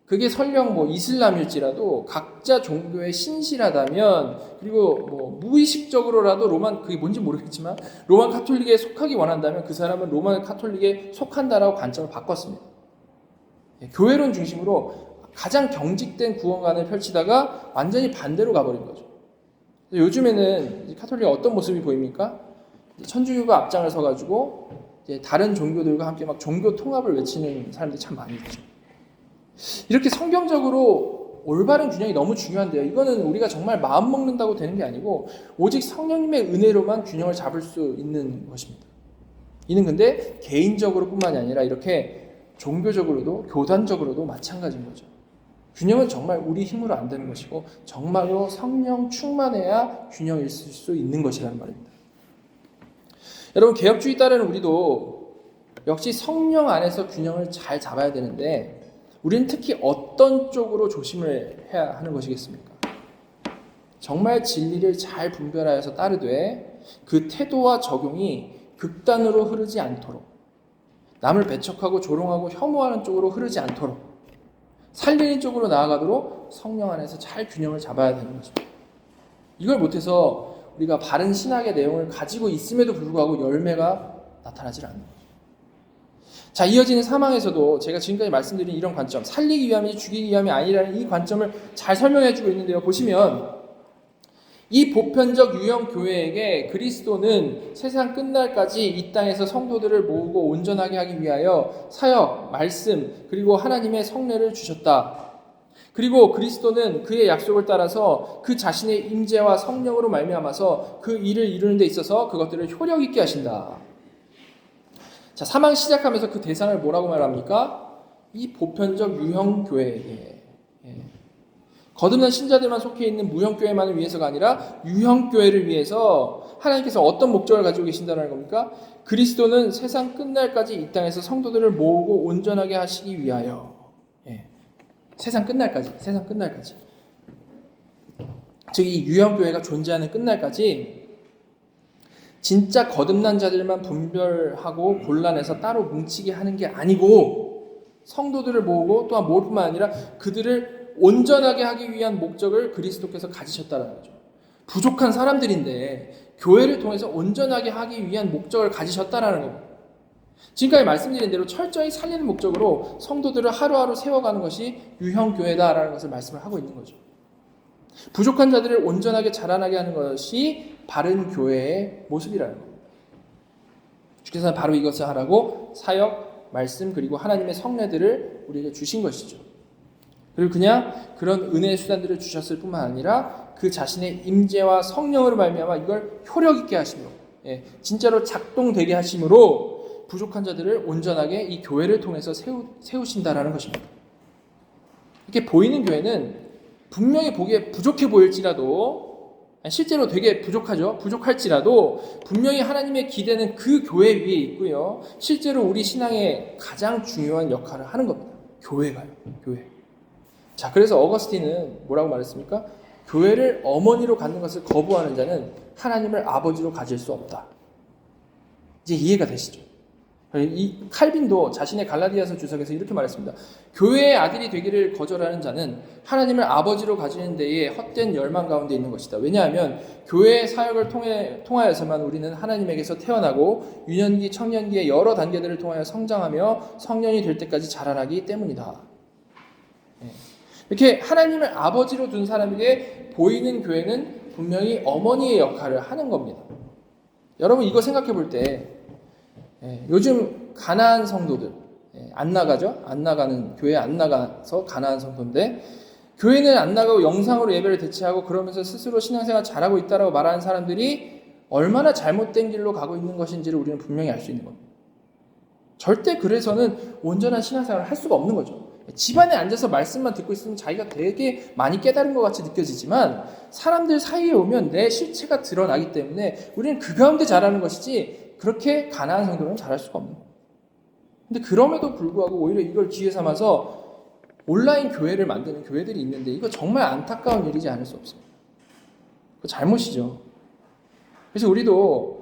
[SPEAKER 1] 그게 설령 뭐 이슬람일지라도 각자 종교에 신실하다면 그리고 뭐 무의식적으로라도 그게 뭔지 모르겠지만 로만 가톨릭에 속하기 원한다면 그 사람은 로만 가톨릭에 속한다라고 관점을 바꿨습니다. 교회론 중심으로 가장 경직된 구원관을 펼치다가 완전히 반대로 가버린 거죠. 요즘에는 가톨릭 어떤 모습이 보입니까? 천주교가 앞장을 서가지고 이제 다른 종교들과 함께 막 종교 통합을 외치는 사람들이 참 많이 있죠. 이렇게 성경적으로 올바른 균형이 너무 중요한데요. 이거는 우리가 정말 마음 먹는다고 되는 게 아니고 오직 성령님의 은혜로만 균형을 잡을 수 있는 것입니다. 이는 근데 개인적으로 뿐만이 아니라 이렇게 종교적으로도 교단적으로도 마찬가지인 거죠. 균형은 정말 우리 힘으로 안 되는 것이고 정말로 성령 충만해야 균형이 있을 수 있는 것이라는 말입니다. 여러분, 개혁주의 따르는 우리도 역시 성령 안에서 균형을 잘 잡아야 되는데 우리는 특히 어떤 쪽으로 조심을 해야 하는 것이겠습니까? 정말 진리를 잘 분별하여서 따르되 그 태도와 적용이 극단으로 흐르지 않도록, 남을 배척하고 조롱하고 혐오하는 쪽으로 흐르지 않도록, 살리는 쪽으로 나아가도록 성령 안에서 잘 균형을 잡아야 되는 것입니다. 이걸 못해서 우리가 바른 신학의 내용을 가지고 있음에도 불구하고 열매가 나타나질 않는 거죠. 자, 이어지는 사망에서도 제가 지금까지 말씀드린 이런 관점, 살리기 위함이지 죽이기 위함이 아니라는 이 관점을 잘 설명해주고 있는데요. 보시면 이 보편적 유형 교회에게 그리스도는 세상 끝날까지 이 땅에서 성도들을 모으고 온전하게 하기 위하여 사역, 말씀, 그리고 하나님의 성례를 주셨다. 그리고 그리스도는 그의 약속을 따라서 그 자신의 임재와 성령으로 말미암아서 그 일을 이루는 데 있어서 그것들을 효력 있게 하신다. 자, 사망 시작하면서 그 대상을 뭐라고 말합니까? 이 보편적 유형 교회에게. 거듭난 신자들만 속해 있는 무형교회만을 위해서가 아니라 유형교회를 위해서 하나님께서 어떤 목적을 가지고 계신다는 겁니까? 그리스도는 세상 끝날까지 이 땅에서 성도들을 모으고 온전하게 하시기 위하여. 세상 끝날까지. 즉, 이 유형교회가 존재하는 끝날까지 진짜 거듭난 자들만 분별하고 골라내서 따로 뭉치게 하는 게 아니고 성도들을 모으고 또한 모을 뿐만 아니라 그들을 온전하게 하기 위한 목적을 그리스도께서 가지셨다는 거죠. 부족한 사람들인데 교회를 통해서 온전하게 하기 위한 목적을 가지셨다는 겁니다. 지금까지 말씀드린 대로 철저히 살리는 목적으로 성도들을 하루하루 세워가는 것이 유형교회다라는 것을 말씀을 하고 있는 거죠. 부족한 자들을 온전하게 자라나게 하는 것이 바른 교회의 모습이라는 겁니다. 주께서는 바로 이것을 하라고 사역, 말씀, 그리고 하나님의 성례들을 우리에게 주신 것이죠. 그리고 그냥 그런 은혜의 수단들을 주셨을 뿐만 아니라 그 자신의 임재와 성령으로 말미암아 이걸 효력 있게 하심으로, 진짜로 작동되게 하심으로 부족한 자들을 온전하게 이 교회를 통해서 세우신다라는 것입니다. 이렇게 보이는 교회는 분명히 보기에 부족해 보일지라도, 실제로 되게 부족하죠. 부족할지라도 분명히 하나님의 기대는 그 교회 위에 있고요. 실제로 우리 신앙의 가장 중요한 역할을 하는 겁니다. 교회가요. 교회. 자, 그래서 어거스틴은 뭐라고 말했습니까? 교회를 어머니로 갖는 것을 거부하는 자는 하나님을 아버지로 가질 수 없다. 이제 이해가 되시죠? 이 칼빈도 자신의 갈라디아서 주석에서 이렇게 말했습니다. 교회의 아들이 되기를 거절하는 자는 하나님을 아버지로 가지는 데에 헛된 열망 가운데 있는 것이다. 왜냐하면 교회의 사역을 통하여서만 우리는 하나님에게서 태어나고 유년기, 청년기의 여러 단계들을 통하여 성장하며 성년이 될 때까지 자라나기 때문이다. 이렇게 하나님을 아버지로 둔 사람에게 보이는 교회는 분명히 어머니의 역할을 하는 겁니다. 여러분, 이거 생각해 볼 때 요즘 가나안 성도들 안 나가죠? 안 나가는, 교회 안 나가서 가나안 성도인데 교회는 안 나가고 영상으로 예배를 대체하고 그러면서 스스로 신앙생활 잘하고 있다라고 말하는 사람들이 얼마나 잘못된 길로 가고 있는 것인지를 우리는 분명히 알 수 있는 겁니다. 절대 그래서는 온전한 신앙생활을 할 수가 없는 거죠. 집안에 앉아서 말씀만 듣고 있으면 자기가 되게 많이 깨달은 것 같이 느껴지지만 사람들 사이에 오면 내 실체가 드러나기 때문에 우리는 그 가운데 잘하는 것이지 그렇게 가난한 성도는 잘할 수가 없는 거예요. 근데 그럼에도 불구하고 오히려 이걸 기회 삼아서 온라인 교회를 만드는 교회들이 있는데 이거 정말 안타까운 일이지 않을 수 없습니다. 그거 잘못이죠. 그래서 우리도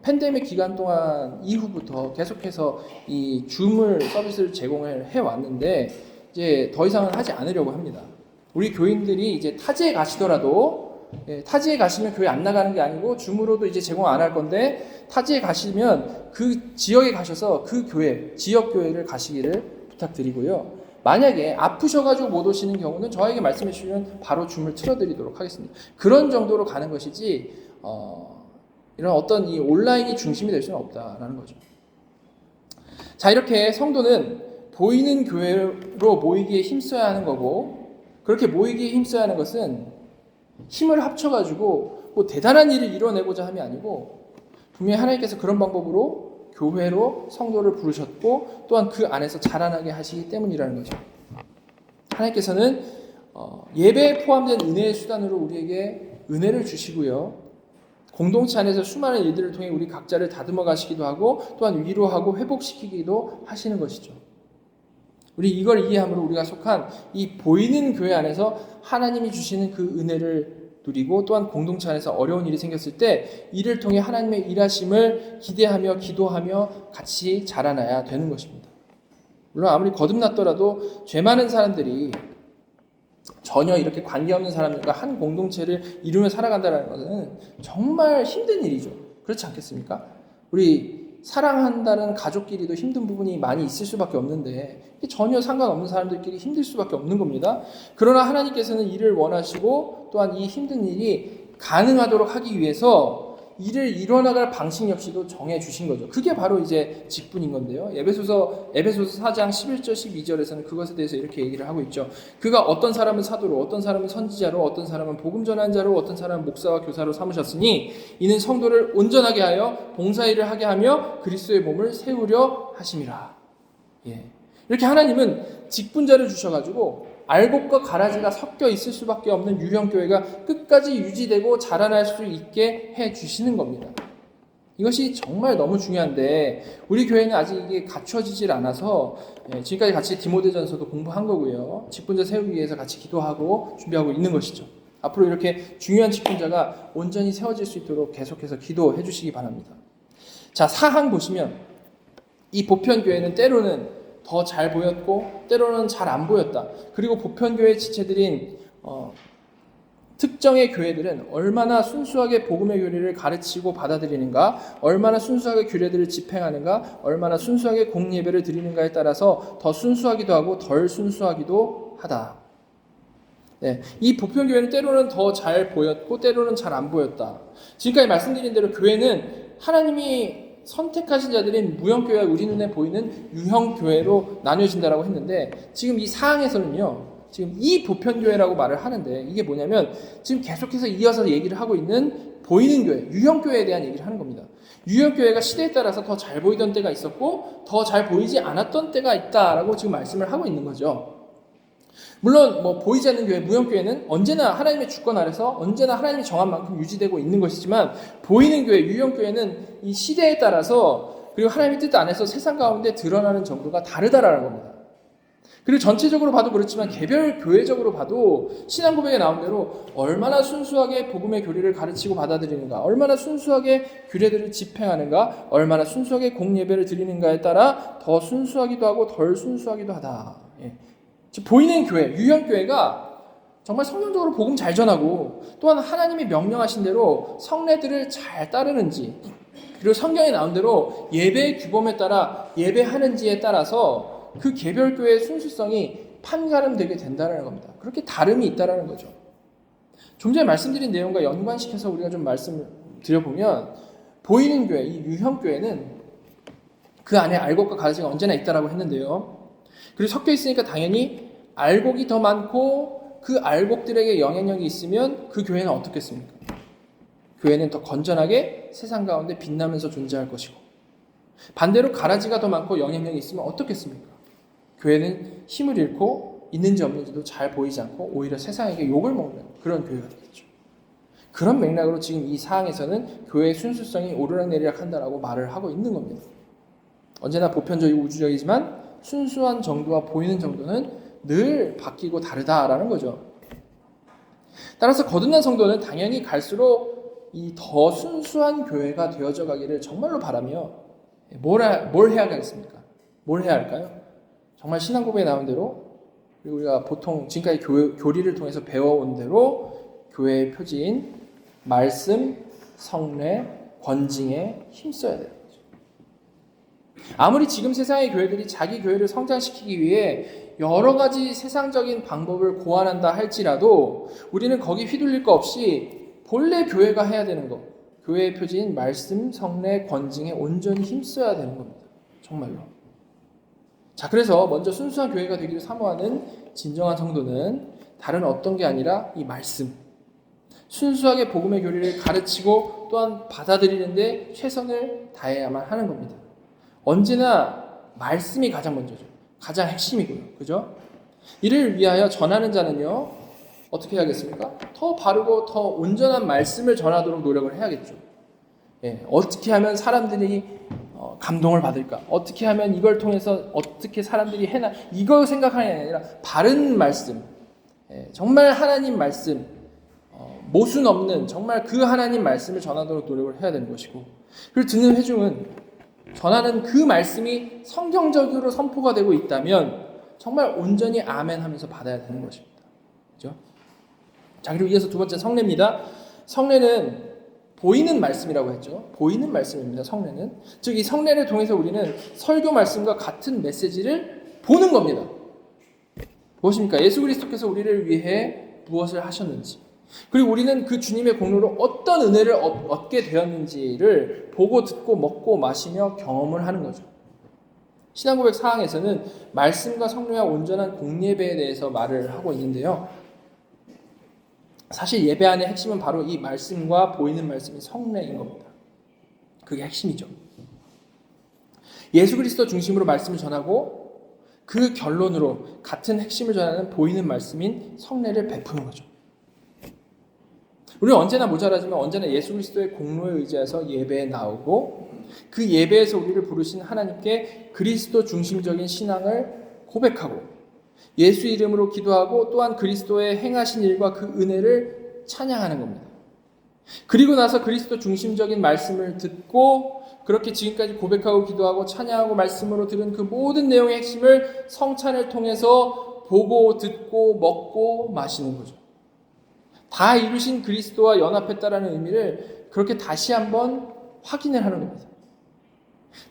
[SPEAKER 1] 팬데믹 기간 동안 이후부터 계속해서 이 줌을 서비스를 제공을 해왔는데 이제 더 이상은 하지 않으려고 합니다. 우리 교인들이 이제 타지에 가시더라도 타지에 가시면 교회 안 나가는 게 아니고 줌으로도 이제 제공 안 할 건데 타지에 가시면 그 지역에 가셔서 그 교회, 지역 교회를 가시기를 부탁드리고요. 만약에 아프셔가지고 못 오시는 경우는 저에게 말씀해 주시면 바로 줌을 틀어드리도록 하겠습니다. 그런 정도로 가는 것이지 이런 어떤 이 온라인이 중심이 될 수는 없다라는 거죠. 자, 이렇게 성도는 보이는 교회로 모이기에 힘써야 하는 거고, 그렇게 모이기에 힘써야 하는 것은 힘을 합쳐가지고 뭐 대단한 일을 이뤄내고자 함이 아니고, 분명히 하나님께서 그런 방법으로 교회로 성도를 부르셨고 또한 그 안에서 자라나게 하시기 때문이라는 거죠. 하나님께서는 예배에 포함된 은혜의 수단으로 우리에게 은혜를 주시고요, 공동체 안에서 수많은 일들을 통해 우리 각자를 다듬어 가시기도 하고 또한 위로하고 회복시키기도 하시는 것이죠. 우리 이걸 이해함으로 우리가 속한 이 보이는 교회 안에서 하나님이 주시는 그 은혜를 누리고 또한 공동체 안에서 어려운 일이 생겼을 때 이를 통해 하나님의 일하심을 기대하며 기도하며 같이 자라나야 되는 것입니다. 물론 아무리 거듭났더라도 죄 많은 사람들이 전혀 이렇게 관계없는 사람들과 한 공동체를 이루며 살아간다는 것은 정말 힘든 일이죠. 그렇지 않겠습니까? 우리 사랑한다는 가족끼리도 힘든 부분이 많이 있을 수밖에 없는데 전혀 상관없는 사람들끼리 힘들 수밖에 없는 겁니다. 그러나 하나님께서는 이를 원하시고 또한 이 힘든 일이 가능하도록 하기 위해서 이를 이뤄나갈 방식 역시도 정해주신 거죠. 그게 바로 이제 직분인 건데요. 에베소서 4장 11절 12절에서는 그것에 대해서 이렇게 얘기를 하고 있죠. 그가 어떤 사람은 사도로, 어떤 사람은 선지자로, 어떤 사람은 복음 전한 자로, 어떤 사람은 목사와 교사로 삼으셨으니 이는 성도를 온전하게 하여 봉사일을 하게 하며 그리스도의 몸을 세우려 하심이라. 예. 이렇게 하나님은 직분자를 주셔가지고 알곡과 가라지가 섞여 있을 수밖에 없는 유형교회가 끝까지 유지되고 자라날 수 있게 해주시는 겁니다. 이것이 정말 너무 중요한데 우리 교회는 아직 이게 갖춰지질 않아서 지금까지 같이 디모데전서도 공부한 거고요. 직분자 세우기 위해서 같이 기도하고 준비하고 있는 것이죠. 앞으로 이렇게 중요한 직분자가 온전히 세워질 수 있도록 계속해서 기도해 주시기 바랍니다. 자, 사항 보시면 이 보편교회는 때로는 더 잘 보였고 때로는 잘 안 보였다. 그리고 보편교회 지체들인 특정의 교회들은 얼마나 순수하게 복음의 교리를 가르치고 받아들이는가, 얼마나 순수하게 규례들을 집행하는가, 얼마나 순수하게 공예배를 드리는가에 따라서 더 순수하기도 하고 덜 순수하기도 하다. 네, 이 보편교회는 때로는 더 잘 보였고 때로는 잘 안 보였다. 지금까지 말씀드린 대로 교회는 하나님이 선택하신 자들인 무형교회와 우리 눈에 보이는 유형교회로 나뉘어진다고 했는데 지금 이 사항에서는요, 지금 이 보편교회라고 말을 하는데 이게 뭐냐면 지금 계속해서 이어서 얘기를 하고 있는 보이는 교회, 유형교회에 대한 얘기를 하는 겁니다. 유형교회가 시대에 따라서 더 잘 보이던 때가 있었고 더 잘 보이지 않았던 때가 있다라고 지금 말씀을 하고 있는 거죠. 물론 보이지 않는 교회, 무형교회는 언제나 하나님의 주권 아래서 언제나 하나님이 정한 만큼 유지되고 있는 것이지만 보이는 교회, 유형교회는 이 시대에 따라서 그리고 하나님의 뜻 안에서 세상 가운데 드러나는 정도가 다르다라는 겁니다. 그리고 전체적으로 봐도 그렇지만 개별 교회적으로 봐도 신앙 고백에 나온 대로 얼마나 순수하게 복음의 교리를 가르치고 받아들이는가, 얼마나 순수하게 규례들을 집행하는가, 얼마나 순수하게 공예배를 드리는가에 따라 더 순수하기도 하고 덜 순수하기도 하다. 예. 즉 보이는 교회, 유형교회가 정말 성경적으로 복음 잘 전하고 또한 하나님이 명령하신 대로 성례들을 잘 따르는지, 그리고 성경에 나온 대로 예배의 규범에 따라 예배하는지에 따라서 그 개별 교회의 순수성이 판가름되게 된다는 겁니다. 그렇게 다름이 있다는 거죠. 좀 전에 말씀드린 내용과 연관시켜서 우리가 좀 말씀을 드려보면 보이는 교회, 이 유형교회는 그 안에 알곡과 가라지가 언제나 있다라고 했는데요. 그리고 섞여 있으니까 당연히 알곡이 더 많고 그 알곡들에게 영향력이 있으면 그 교회는 어떻겠습니까? 교회는 더 건전하게 세상 가운데 빛나면서 존재할 것이고, 반대로 가라지가 더 많고 영향력이 있으면 어떻겠습니까? 교회는 힘을 잃고 있는지 없는지도 잘 보이지 않고 오히려 세상에게 욕을 먹는 그런 교회가 되겠죠. 그런 맥락으로 지금 이 사항에서는 교회의 순수성이 오르락내리락 한다라고 말을 하고 있는 겁니다. 언제나 보편적이고 우주적이지만 순수한 정도와 보이는 정도는 늘 바뀌고 다르다라는 거죠. 따라서 거듭난 성도는 당연히 갈수록 이 더 순수한 교회가 되어져 가기를 정말로 바라며 뭘 해야 하겠습니까? 뭘 해야 할까요? 정말 신앙 고백에 나온 대로, 그리고 우리가 보통 지금까지 교리를 통해서 배워온 대로 교회의 표지인 말씀, 성례, 권징에 힘써야 돼요. 아무리 지금 세상의 교회들이 자기 교회를 성장시키기 위해 여러 가지 세상적인 방법을 고안한다 할지라도 우리는 거기 휘둘릴 거 없이 본래 교회가 해야 되는 거, 교회의 표지인 말씀, 성례, 권징에 온전히 힘써야 되는 겁니다. 정말로. 자, 그래서 먼저 순수한 교회가 되기를 사모하는 진정한 성도는 다른 어떤 게 아니라 이 말씀, 순수하게 복음의 교리를 가르치고 또한 받아들이는데 최선을 다해야만 하는 겁니다. 언제나 말씀이 가장 먼저죠. 가장 핵심이고요. 그죠? 이를 위하여 전하는 자는요, 어떻게 해야겠습니까? 더 바르고 더 온전한 말씀을 전하도록 노력을 해야겠죠. 예, 어떻게 하면 사람들이 감동을 받을까? 어떻게 하면 이걸 통해서 어떻게 사람들이 해나, 이거 생각하는 게 아니라 바른 말씀, 예, 정말 하나님 말씀, 모순 없는 정말 그 하나님 말씀을 전하도록 노력을 해야 되는 것이고, 그리고 듣는 회중은 전하는 그 말씀이 성경적으로 선포가 되고 있다면 정말 온전히 아멘 하면서 받아야 되는 것입니다. 그죠? 자, 그리고 이어서 두 번째 성례입니다. 성례는 보이는 말씀이라고 했죠. 보이는 말씀입니다. 성례는. 즉, 이 성례를 통해서 우리는 설교 말씀과 같은 메시지를 보는 겁니다. 무엇입니까? 예수 그리스도께서 우리를 위해 무엇을 하셨는지, 그리고 우리는 그 주님의 공로로 어떤 은혜를 얻게 되었는지를 보고 듣고 먹고 마시며 경험을 하는 거죠. 신앙고백 사항에서는 말씀과 성례와 온전한 공예배에 대해서 말을 하고 있는데요. 사실 예배 안의 핵심은 바로 이 말씀과 보이는 말씀이 성례인 겁니다. 그게 핵심이죠. 예수 그리스도 중심으로 말씀을 전하고 그 결론으로 같은 핵심을 전하는 보이는 말씀인 성례를 베푸는 거죠. 우리는 언제나 모자라지만 언제나 예수 그리스도의 공로에 의지해서 예배에 나오고 그 예배에서 우리를 부르신 하나님께 그리스도 중심적인 신앙을 고백하고 예수 이름으로 기도하고 또한 그리스도의 행하신 일과 그 은혜를 찬양하는 겁니다. 그리고 나서 그리스도 중심적인 말씀을 듣고 그렇게 지금까지 고백하고 기도하고 찬양하고 말씀으로 들은 그 모든 내용의 핵심을 성찬을 통해서 보고 듣고 먹고 마시는 거죠. 다 이루신 그리스도와 연합했다라는 의미를 그렇게 다시 한번 확인을 하는 겁니다.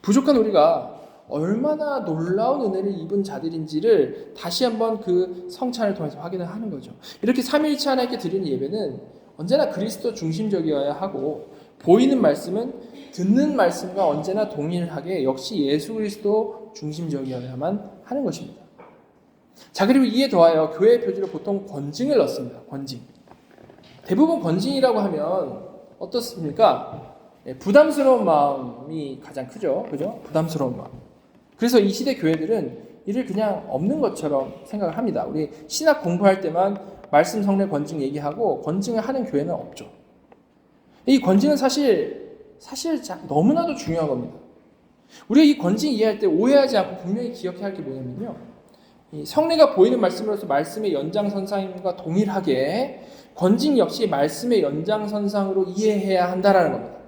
[SPEAKER 1] 부족한 우리가 얼마나 놀라운 은혜를 입은 자들인지를 다시 한번 그 성찬을 통해서 확인을 하는 거죠. 이렇게 삼위일체 하나님께 드리는 예배는 언제나 그리스도 중심적이어야 하고 보이는 말씀은 듣는 말씀과 언제나 동일하게 역시 예수 그리스도 중심적이어야만 하는 것입니다. 자, 그리고 이에 더하여 교회의 표지로 보통 권징을 넣습니다. 권징. 대부분 권징이라고 하면 어떻습니까? 부담스러운 마음이 가장 크죠. 그죠? 부담스러운 마음. 그래서 이 시대 교회들은 이를 그냥 없는 것처럼 생각을 합니다. 우리 신학 공부할 때만 말씀, 성례, 권징 얘기하고 권징을 하는 교회는 없죠. 이 권징은 사실 너무나도 중요한 겁니다. 우리가 이 권징 이해할 때 오해하지 않고 분명히 기억해야 할 게 뭐냐면요. 이 성례가 보이는 말씀으로서 말씀의 연장선상과 동일하게 권징 역시 말씀의 연장선상으로 이해해야 한다라는 겁니다.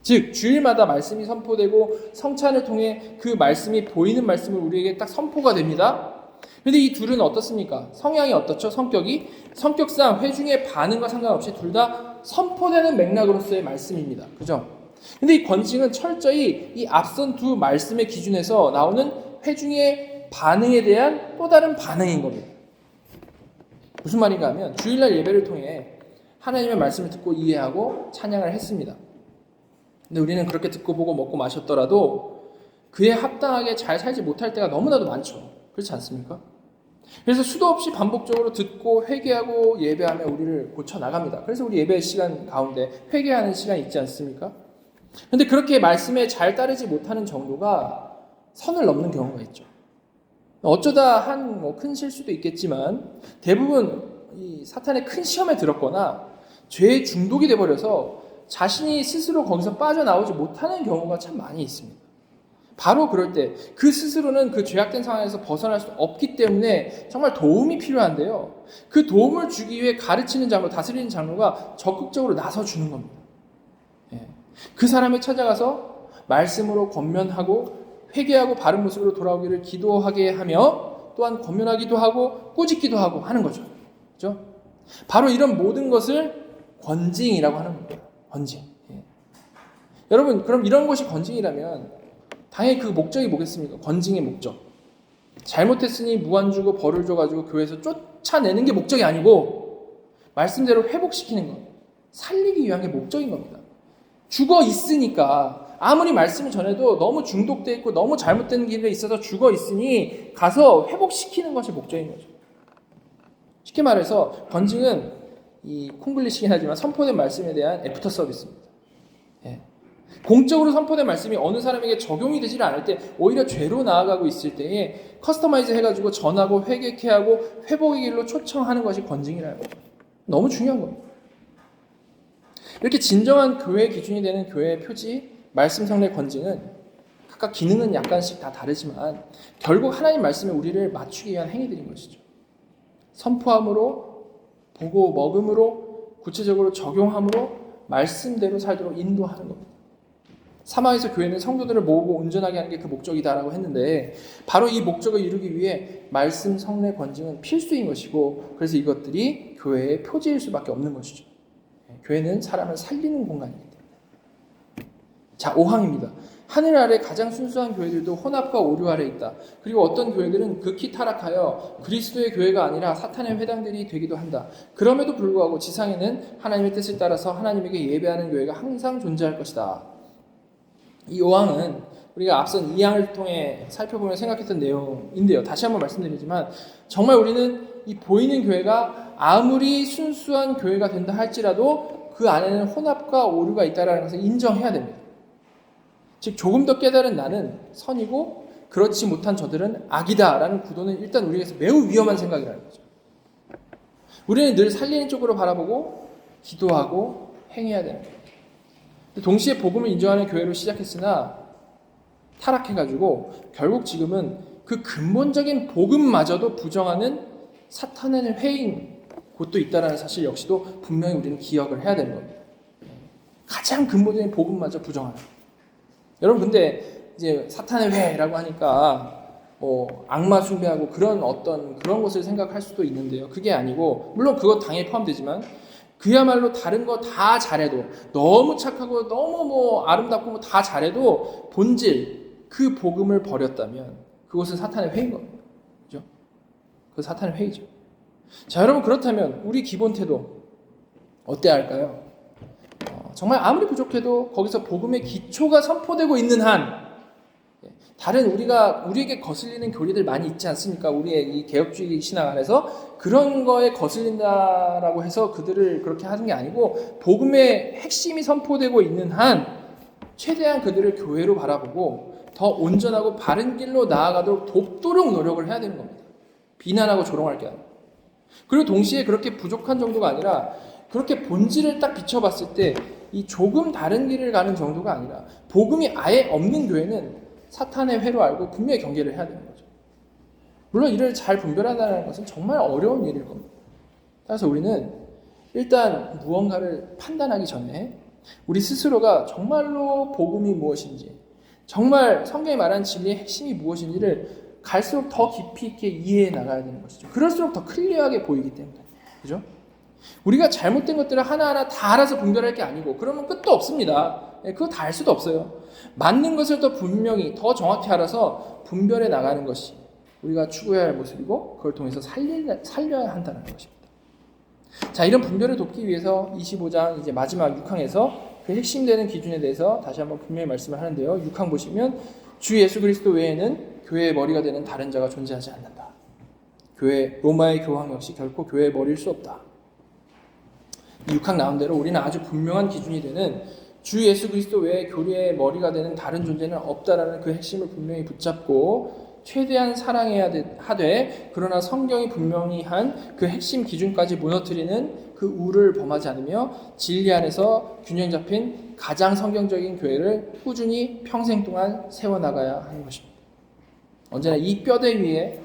[SPEAKER 1] 즉 주일마다 말씀이 선포되고 성찬을 통해 그 말씀이 보이는 말씀을 우리에게 딱 선포가 됩니다. 그런데 이 둘은 어떻습니까? 성향이 어떻죠? 성격상 회중의 반응과 상관없이 둘 다 선포되는 맥락으로서의 말씀입니다. 그죠? 근데 이 권징은 철저히 이 앞선 두 말씀의 기준에서 나오는 회중의 반응에 대한 또 다른 반응인 겁니다. 무슨 말인가 하면 주일날 예배를 통해 하나님의 말씀을 듣고 이해하고 찬양을 했습니다. 근데 우리는 그렇게 듣고 보고 먹고 마셨더라도 그에 합당하게 잘 살지 못할 때가 너무나도 많죠. 그렇지 않습니까? 그래서 수도 없이 반복적으로 듣고 회개하고 예배하며 우리를 고쳐나갑니다. 그래서 우리 예배 시간 가운데 회개하는 시간이 있지 않습니까? 그런데 그렇게 말씀에 잘 따르지 못하는 정도가 선을 넘는 경우가 있죠. 어쩌다 한 큰 실수도 있겠지만 대부분 이 사탄의 큰 시험에 들었거나 죄에 중독이 돼버려서 자신이 스스로 거기서 빠져나오지 못하는 경우가 참 많이 있습니다. 바로 그럴 때 그 스스로는 그 죄악된 상황에서 벗어날 수 없기 때문에 정말 도움이 필요한데요. 그 도움을 주기 위해 가르치는 장로, 다스리는 장로가 적극적으로 나서주는 겁니다. 그 사람을 찾아가서 말씀으로 권면하고 회개하고 바른 모습으로 돌아오기를 기도하게 하며 또한 권면하기도 하고 꾸짖기도 하고 하는 거죠. 그렇죠? 바로 이런 모든 것을 권징이라고 하는 겁니다. 권징. 여러분, 그럼 이런 것이 권징이라면 당연히 그 목적이 뭐겠습니까? 권징의 목적. 잘못했으니 무한 주고 벌을 줘가지고 교회에서 쫓아내는 게 목적이 아니고 말씀대로 회복시키는 것, 살리기 위한 게 목적인 겁니다. 죽어 있으니까 아무리 말씀을 전해도 너무 중독돼 있고 너무 잘못된 길에 있어서 죽어 있으니 가서 회복시키는 것이 목적인 거죠. 쉽게 말해서 건증은 이 콩글리시긴 하지만 선포된 말씀에 대한 애프터 서비스입니다. 예. 공적으로 선포된 말씀이 어느 사람에게 적용이 되지 않을 때 오히려 죄로 나아가고 있을 때에 커스터마이즈 해가지고 전하고 회개케 하고 회복의 길로 초청하는 것이 건증이라는 거죠. 너무 중요한 겁니다. 이렇게 진정한 교회의 기준이 되는 교회의 표지, 말씀 성례 건증은 각각 기능은 약간씩 다 다르지만 결국 하나님 말씀에 우리를 맞추기 위한 행위들인 것이죠. 선포함으로, 보고 먹음으로, 구체적으로 적용함으로 말씀대로 살도록 인도하는 겁니다. 사마에서 교회는 성도들을 모으고 온전하게 하는 게 그 목적이다라고 했는데 바로 이 목적을 이루기 위해 말씀 성례 건증은 필수인 것이고 그래서 이것들이 교회의 표지일 수밖에 없는 것이죠. 교회는 사람을 살리는 공간이기 때문에. 자, 5항입니다. 하늘 아래 가장 순수한 교회들도 혼합과 오류 아래 있다. 그리고 어떤 교회들은 극히 타락하여 그리스도의 교회가 아니라 사탄의 회당들이 되기도 한다. 그럼에도 불구하고 지상에는 하나님의 뜻을 따라서 하나님에게 예배하는 교회가 항상 존재할 것이다. 이 5항은 우리가 앞선 2항을 통해 살펴보면 생각했던 내용인데요. 다시 한번 말씀드리지만 정말 우리는 이 보이는 교회가 아무리 순수한 교회가 된다 할지라도 그 안에는 혼합과 오류가 있다는 것을 인정해야 됩니다. 즉 조금 더 깨달은 나는 선이고 그렇지 못한 저들은 악이다라는 구도는 일단 우리에게서 매우 위험한 생각이라는 거죠. 우리는 늘 살리는 쪽으로 바라보고 기도하고 행해야 되는 거예요. 동시에 복음을 인정하는 교회로 시작했으나 타락해가지고 결국 지금은 그 근본적인 복음마저도 부정하는 사탄의 회인 곳도 있다는 사실 역시도 분명히 우리는 기억을 해야 되는 겁니다. 가장 근본적인 복음마저 부정하는. 여러분 근데 이제 사탄의 회라고 하니까 악마 숭배하고 그런 것을 생각할 수도 있는데요. 그게 아니고 물론 그것 당연히 포함되지만 그야말로 다른 거 다 잘해도 너무 착하고 너무 아름답고 다 잘해도 본질 그 복음을 버렸다면 그것은 사탄의 회인 겁니다. 그죠? 그 사탄의 회이죠. 자, 여러분 그렇다면 우리 기본 태도 어때야 할까요? 정말 아무리 부족해도 거기서 복음의 기초가 선포되고 있는 한 다른 우리에게 거슬리는 교리들 많이 있지 않습니까? 우리의 이 개혁주의 신앙 안에서 그런 거에 거슬린다라고 해서 그들을 그렇게 하는 게 아니고 복음의 핵심이 선포되고 있는 한 최대한 그들을 교회로 바라보고 더 온전하고 바른 길로 나아가도록 돕도록 노력을 해야 되는 겁니다. 비난하고 조롱할 게 아니라. 그리고 동시에 그렇게 부족한 정도가 아니라 그렇게 본질을 딱 비춰봤을 때 이 조금 다른 길을 가는 정도가 아니라 복음이 아예 없는 교회는 사탄의 회로 알고 분명히 경계를 해야 되는 거죠. 물론 이를 잘 분별한다는 것은 정말 어려운 일일 겁니다. 따라서 우리는 일단 무언가를 판단하기 전에 우리 스스로가 정말로 복음이 무엇인지 정말 성경이 말하는 진리의 핵심이 무엇인지를 갈수록 더 깊이 있게 이해해 나가야 되는 것이죠. 그럴수록 더 클리어하게 보이기 때문에. 그죠? 우리가 잘못된 것들을 하나하나 다 알아서 분별할 게 아니고 그러면 끝도 없습니다. 그거 다 알 수도 없어요. 맞는 것을 더 분명히 더 정확히 알아서 분별해 나가는 것이 우리가 추구해야 할 모습이고 그걸 통해서 살려야 한다는 것입니다. 자, 이런 분별을 돕기 위해서 25장 이제 마지막 6항에서 그 핵심되는 기준에 대해서 다시 한번 분명히 말씀을 하는데요. 6항 보시면 주 예수 그리스도 외에는 교회의 머리가 되는 다른 자가 존재하지 않는다. 로마의 교황 역시 결코 교회의 머리일 수 없다. 6항 나온 대로 우리는 아주 분명한 기준이 되는 주 예수 그리스도 외에 교회의 머리가 되는 다른 존재는 없다라는 그 핵심을 분명히 붙잡고 최대한 사랑해야 하되 그러나 성경이 분명히 한 그 핵심 기준까지 무너뜨리는 그 우를 범하지 않으며 진리 안에서 균형 잡힌 가장 성경적인 교회를 꾸준히 평생 동안 세워나가야 하는 것입니다. 언제나 이 뼈대 위에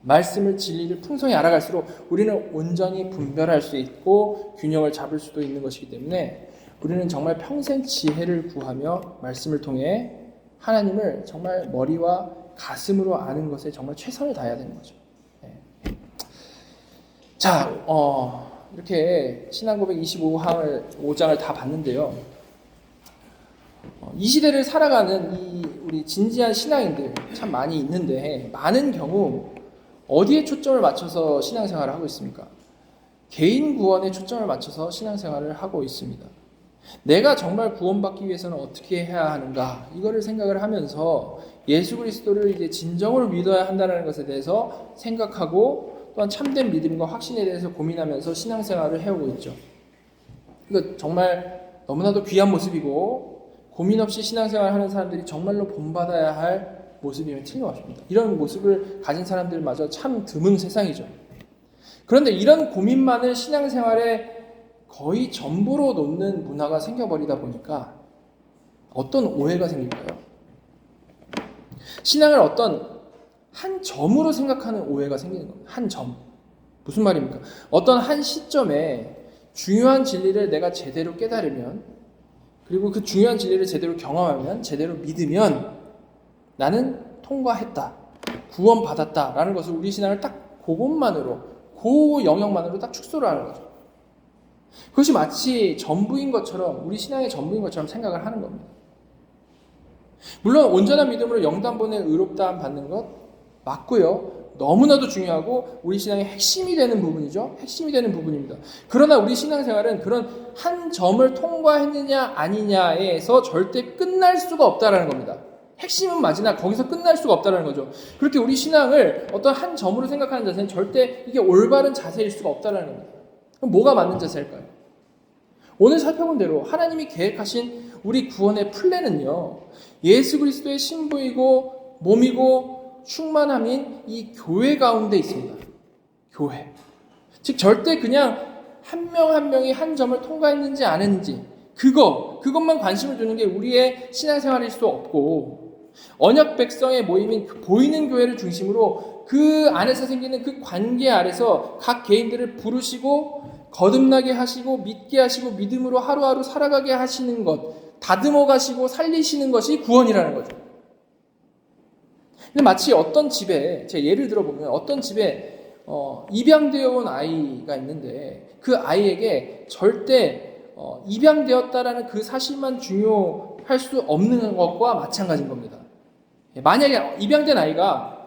[SPEAKER 1] 말씀을 진리를 풍성히 알아갈수록 우리는 온전히 분별할 수 있고 균형을 잡을 수도 있는 것이기 때문에 우리는 정말 평생 지혜를 구하며 말씀을 통해 하나님을 정말 머리와 가슴으로 아는 것에 정말 최선을 다해야 되는 거죠. 자, 이렇게 신앙고백 25장을 다 봤는데요. 이 시대를 살아가는 우리 진지한 신앙인들 참 많이 있는데 많은 경우 어디에 초점을 맞춰서 신앙생활을 하고 있습니까? 개인 구원에 초점을 맞춰서 신앙생활을 하고 있습니다. 내가 정말 구원받기 위해서는 어떻게 해야 하는가, 이거를 생각을 하면서 예수 그리스도를 이제 진정으로 믿어야 한다는 것에 대해서 생각하고 또한 참된 믿음과 확신에 대해서 고민하면서 신앙생활을 해오고 있죠. 이거 정말 너무나도 귀한 모습이고 고민 없이 신앙생활을 하는 사람들이 정말로 본받아야 할 모습이면 틀림없습니다. 이런 모습을 가진 사람들마저 참 드문 세상이죠. 그런데 이런 고민만을 신앙생활에 거의 전부로 놓는 문화가 생겨버리다 보니까 어떤 오해가 생길까요? 신앙을 어떤 한 점으로 생각하는 오해가 생기는 겁니다. 한 점. 무슨 말입니까? 어떤 한 시점에 중요한 진리를 내가 제대로 깨달으면, 그리고 그 중요한 진리를 제대로 경험하면, 제대로 믿으면 나는 통과했다, 구원받았다 라는 것을 우리 신앙을 딱 그것만으로, 그 영역만으로 딱 축소를 하는 거죠. 그것이 마치 전부인 것처럼, 우리 신앙의 전부인 것처럼 생각을 하는 겁니다. 물론 온전한 믿음으로 영단번에 의롭다함 받는 것 맞고요. 너무나도 중요하고 우리 신앙의 핵심이 되는 부분이죠. 핵심이 되는 부분입니다. 그러나 우리 신앙생활은 그런 한 점을 통과했느냐 아니냐에서 절대 끝날 수가 없다라는 겁니다. 핵심은 맞으나 거기서 끝날 수가 없다는 거죠. 그렇게 우리 신앙을 어떤 한 점으로 생각하는 자세는 절대 이게 올바른 자세일 수가 없다는 겁니다. 그럼 뭐가 맞는 자세일까요? 오늘 살펴본 대로 하나님이 계획하신 우리 구원의 플랜은요, 예수 그리스도의 신부이고 몸이고 충만함인 이 교회 가운데 있습니다. 교회. 즉 절대 그냥 한 명 한 명이 한 점을 통과했는지 안 했는지 그것만 관심을 두는 게 우리의 신앙생활일 수 없고, 언약 백성의 모임인 그 보이는 교회를 중심으로 그 안에서 생기는 그 관계 아래서 각 개인들을 부르시고 거듭나게 하시고 믿게 하시고 믿음으로 하루하루 살아가게 하시는 것, 다듬어 가시고 살리시는 것이 구원이라는 거죠. 근데 마치 어떤 집에, 제가 예를 들어보면 어떤 집에 입양되어 온 아이가 있는데 그 아이에게 절대 입양되었다라는 그 사실만 중요할 수 없는 것과 마찬가지인 겁니다. 만약에 입양된 아이가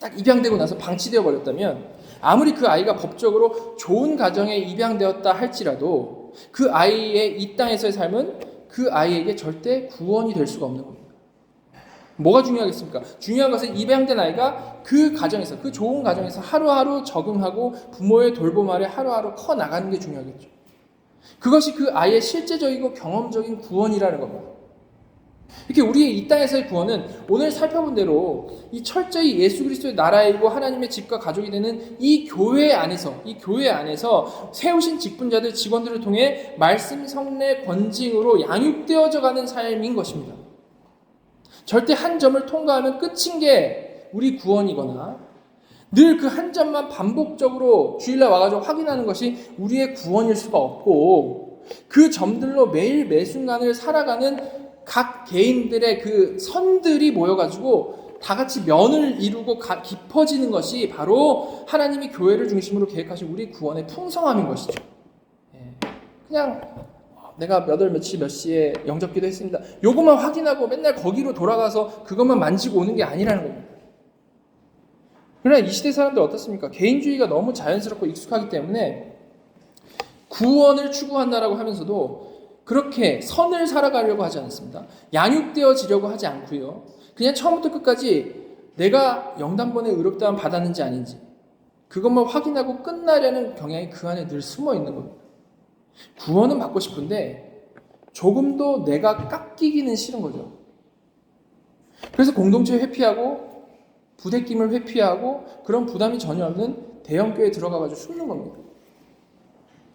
[SPEAKER 1] 딱 입양되고 나서 방치되어 버렸다면, 아무리 그 아이가 법적으로 좋은 가정에 입양되었다 할지라도 그 아이의 이 땅에서의 삶은 그 아이에게 절대 구원이 될 수가 없는 겁니다. 뭐가 중요하겠습니까? 중요한 것은 입양된 아이가 그 가정에서, 그 좋은 가정에서 하루하루 적응하고 부모의 돌봄 아래 하루하루 커 나가는 게 중요하겠죠. 그것이 그 아이의 실제적이고 경험적인 구원이라는 겁니다. 이렇게 우리의 이 땅에서의 구원은 오늘 살펴본 대로 이 철저히 예수 그리스도의 나라이고 하나님의 집과 가족이 되는 이 교회 안에서 세우신 직분자들, 직원들을 통해 말씀, 성례, 권징으로 양육되어져 가는 삶인 것입니다. 절대 한 점을 통과하면 끝인 게 우리 구원이거나 늘 그 한 점만 반복적으로 주일날 와가지고 확인하는 것이 우리의 구원일 수가 없고, 그 점들로 매일 매순간을 살아가는 각 개인들의 그 선들이 모여가지고 다 같이 면을 이루고 깊어지는 것이 바로 하나님이 교회를 중심으로 계획하신 우리 구원의 풍성함인 것이죠. 그냥 내가 몇 월 며칠 몇 시에 영접기도 했습니다, 요것만 확인하고 맨날 거기로 돌아가서 그것만 만지고 오는 게 아니라는 겁니다. 그러나 이 시대 사람들 어떻습니까? 개인주의가 너무 자연스럽고 익숙하기 때문에 구원을 추구한다라고 하면서도 그렇게 선을 살아가려고 하지 않습니다. 양육되어지려고 하지 않고요. 그냥 처음부터 끝까지 내가 영단번에 의롭다함 받았는지 아닌지 그것만 확인하고 끝나려는 경향이 그 안에 늘 숨어 있는 겁니다. 구원은 받고 싶은데 조금도 내가 깎이기는 싫은 거죠. 그래서 공동체 회피하고 부대낌을 회피하고 그런 부담이 전혀 없는 대형교회에 들어가가지고 숨는 겁니다.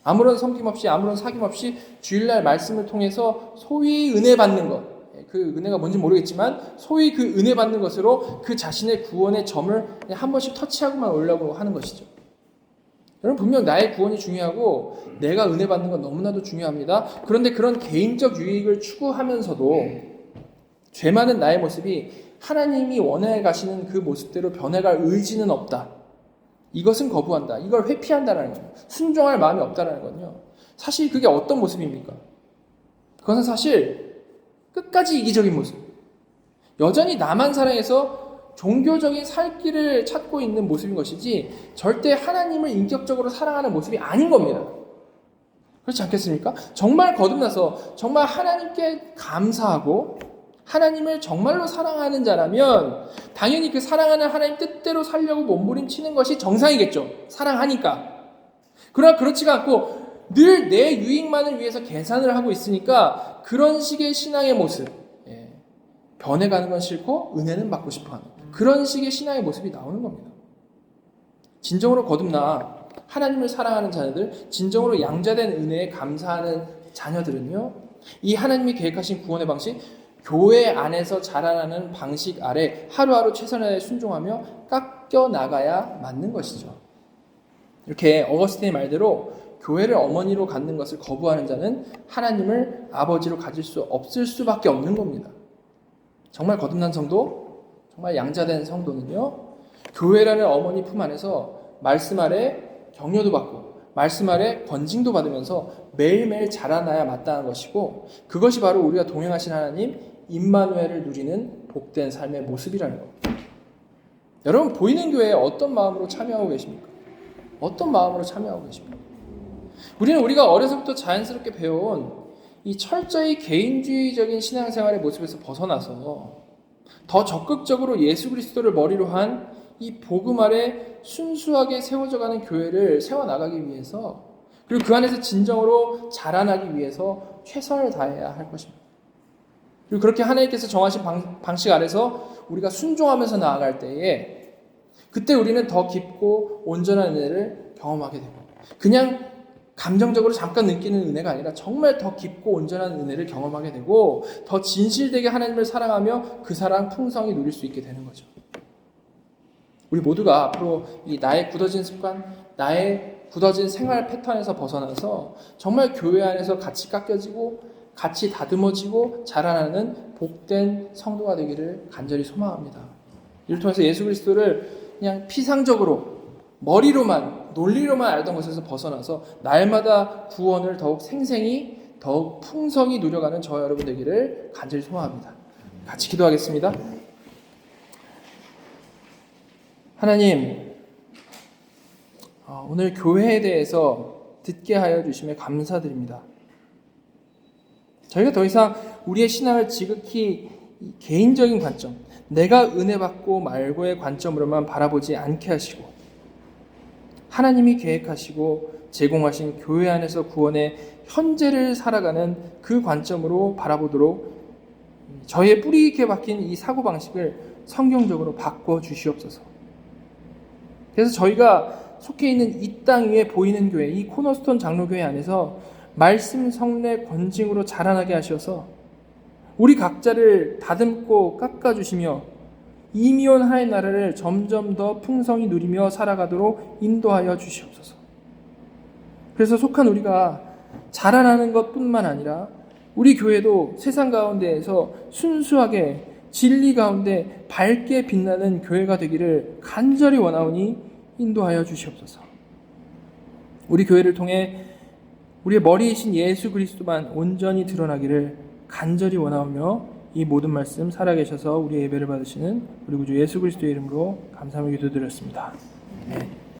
[SPEAKER 1] 아무런 섬김 없이, 아무런 사귐 없이 주일날 말씀을 통해서 소위 은혜 받는 것, 그 은혜가 뭔지 모르겠지만 소위 그 은혜 받는 것으로 그 자신의 구원의 점을 한 번씩 터치하고만 오려고 하는 것이죠. 여러분, 분명 나의 구원이 중요하고 내가 은혜 받는 건 너무나도 중요합니다. 그런데 그런 개인적 유익을 추구하면서도 죄 많은 나의 모습이 하나님이 원해 가시는 그 모습대로 변해갈 의지는 없다, 이것은 거부한다, 이걸 회피한다라는 거예요. 순종할 마음이 없다라는 거는요, 사실 그게 어떤 모습입니까? 그것은 사실 끝까지 이기적인 모습, 여전히 나만 사랑해서 종교적인 살 길을 찾고 있는 모습인 것이지 절대 하나님을 인격적으로 사랑하는 모습이 아닌 겁니다. 그렇지 않겠습니까? 정말 거듭나서 정말 하나님께 감사하고 하나님을 정말로 사랑하는 자라면 당연히 그 사랑하는 하나님 뜻대로 살려고 몸부림치는 것이 정상이겠죠. 사랑하니까. 그러나 그렇지가 않고 늘 내 유익만을 위해서 계산을 하고 있으니까 그런 식의 신앙의 모습, 변해가는 건 싫고 은혜는 받고 싶어하는 그런 식의 신앙의 모습이 나오는 겁니다. 진정으로 거듭나 하나님을 사랑하는 자녀들, 진정으로 양자된 은혜에 감사하는 자녀들은요, 이 하나님이 계획하신 구원의 방식, 교회 안에서 자라나는 방식 아래 하루하루 최선을 순종하며 깎여 나가야 맞는 것이죠. 이렇게 어거스틴의 말대로 교회를 어머니로 갖는 것을 거부하는 자는 하나님을 아버지로 가질 수 없을 수밖에 없는 겁니다. 정말 거듭난 성도, 정말 양자된 성도는요, 교회라는 어머니 품 안에서 말씀 아래 격려도 받고 말씀 아래 권징도 받으면서 매일매일 자라나야 마땅한 것이고, 그것이 바로 우리가 동행하신 하나님 임마누엘을 누리는 복된 삶의 모습이라는 겁니다. 여러분, 보이는 교회에 어떤 마음으로 참여하고 계십니까? 어떤 마음으로 참여하고 계십니까? 우리는 우리가 어려서부터 자연스럽게 배워온 이 철저히 개인주의적인 신앙생활의 모습에서 벗어나서 더 적극적으로 예수 그리스도를 머리로 한 이 복음 아래 순수하게 세워져가는 교회를 세워나가기 위해서, 그리고 그 안에서 진정으로 자라나기 위해서 최선을 다해야 할 것입니다. 그리고 그렇게 하나님께서 정하신 방식 아래서 우리가 순종하면서 나아갈 때에 그때 우리는 더 깊고 온전한 은혜를 경험하게 되고, 그냥 감정적으로 잠깐 느끼는 은혜가 아니라 정말 더 깊고 온전한 은혜를 경험하게 되고, 더 진실되게 하나님을 사랑하며 그 사랑 풍성히 누릴 수 있게 되는 거죠. 우리 모두가 앞으로 이 나의 굳어진 습관, 나의 굳어진 생활 패턴에서 벗어나서 정말 교회 안에서 같이 깎여지고 같이 다듬어지고 자라나는 복된 성도가 되기를 간절히 소망합니다. 이를 통해서 예수 그리스도를 그냥 피상적으로 머리로만, 논리로만 알던 것에서 벗어나서 날마다 구원을 더욱 생생히, 더욱 풍성히 누려가는 저와 여러분 되기를 간절히 소망합니다. 같이 기도하겠습니다. 하나님, 오늘 교회에 대해서 듣게 하여 주심에 감사드립니다. 저희가 더 이상 우리의 신앙을 지극히 개인적인 관점, 내가 은혜 받고 말고의 관점으로만 바라보지 않게 하시고, 하나님이 계획하시고 제공하신 교회 안에서 구원의 현재를 살아가는 그 관점으로 바라보도록 저희의 뿌리 있게 박힌 이 사고방식을 성경적으로 바꿔 주시옵소서. 그래서 저희가 속해 있는 이 땅 위에 보이는 교회, 이 코너스톤 장로교회 안에서 말씀, 성례, 권징으로 자라나게 하셔서 우리 각자를 다듬고 깎아주시며 이미온 하의 나라를 점점 더 풍성히 누리며 살아가도록 인도하여 주시옵소서. 그래서 속한 우리가 자라나는 것뿐만 아니라 우리 교회도 세상 가운데에서 순수하게 진리 가운데 밝게 빛나는 교회가 되기를 간절히 원하오니 인도하여 주시옵소서. 우리 교회를 통해 우리의 머리이신 예수 그리스도만 온전히 드러나기를 간절히 원하오며, 이 모든 말씀 살아계셔서 우리의 예배를 받으시는 우리 구주 예수 그리스도의 이름으로 감사하며 기도드렸습니다. 네.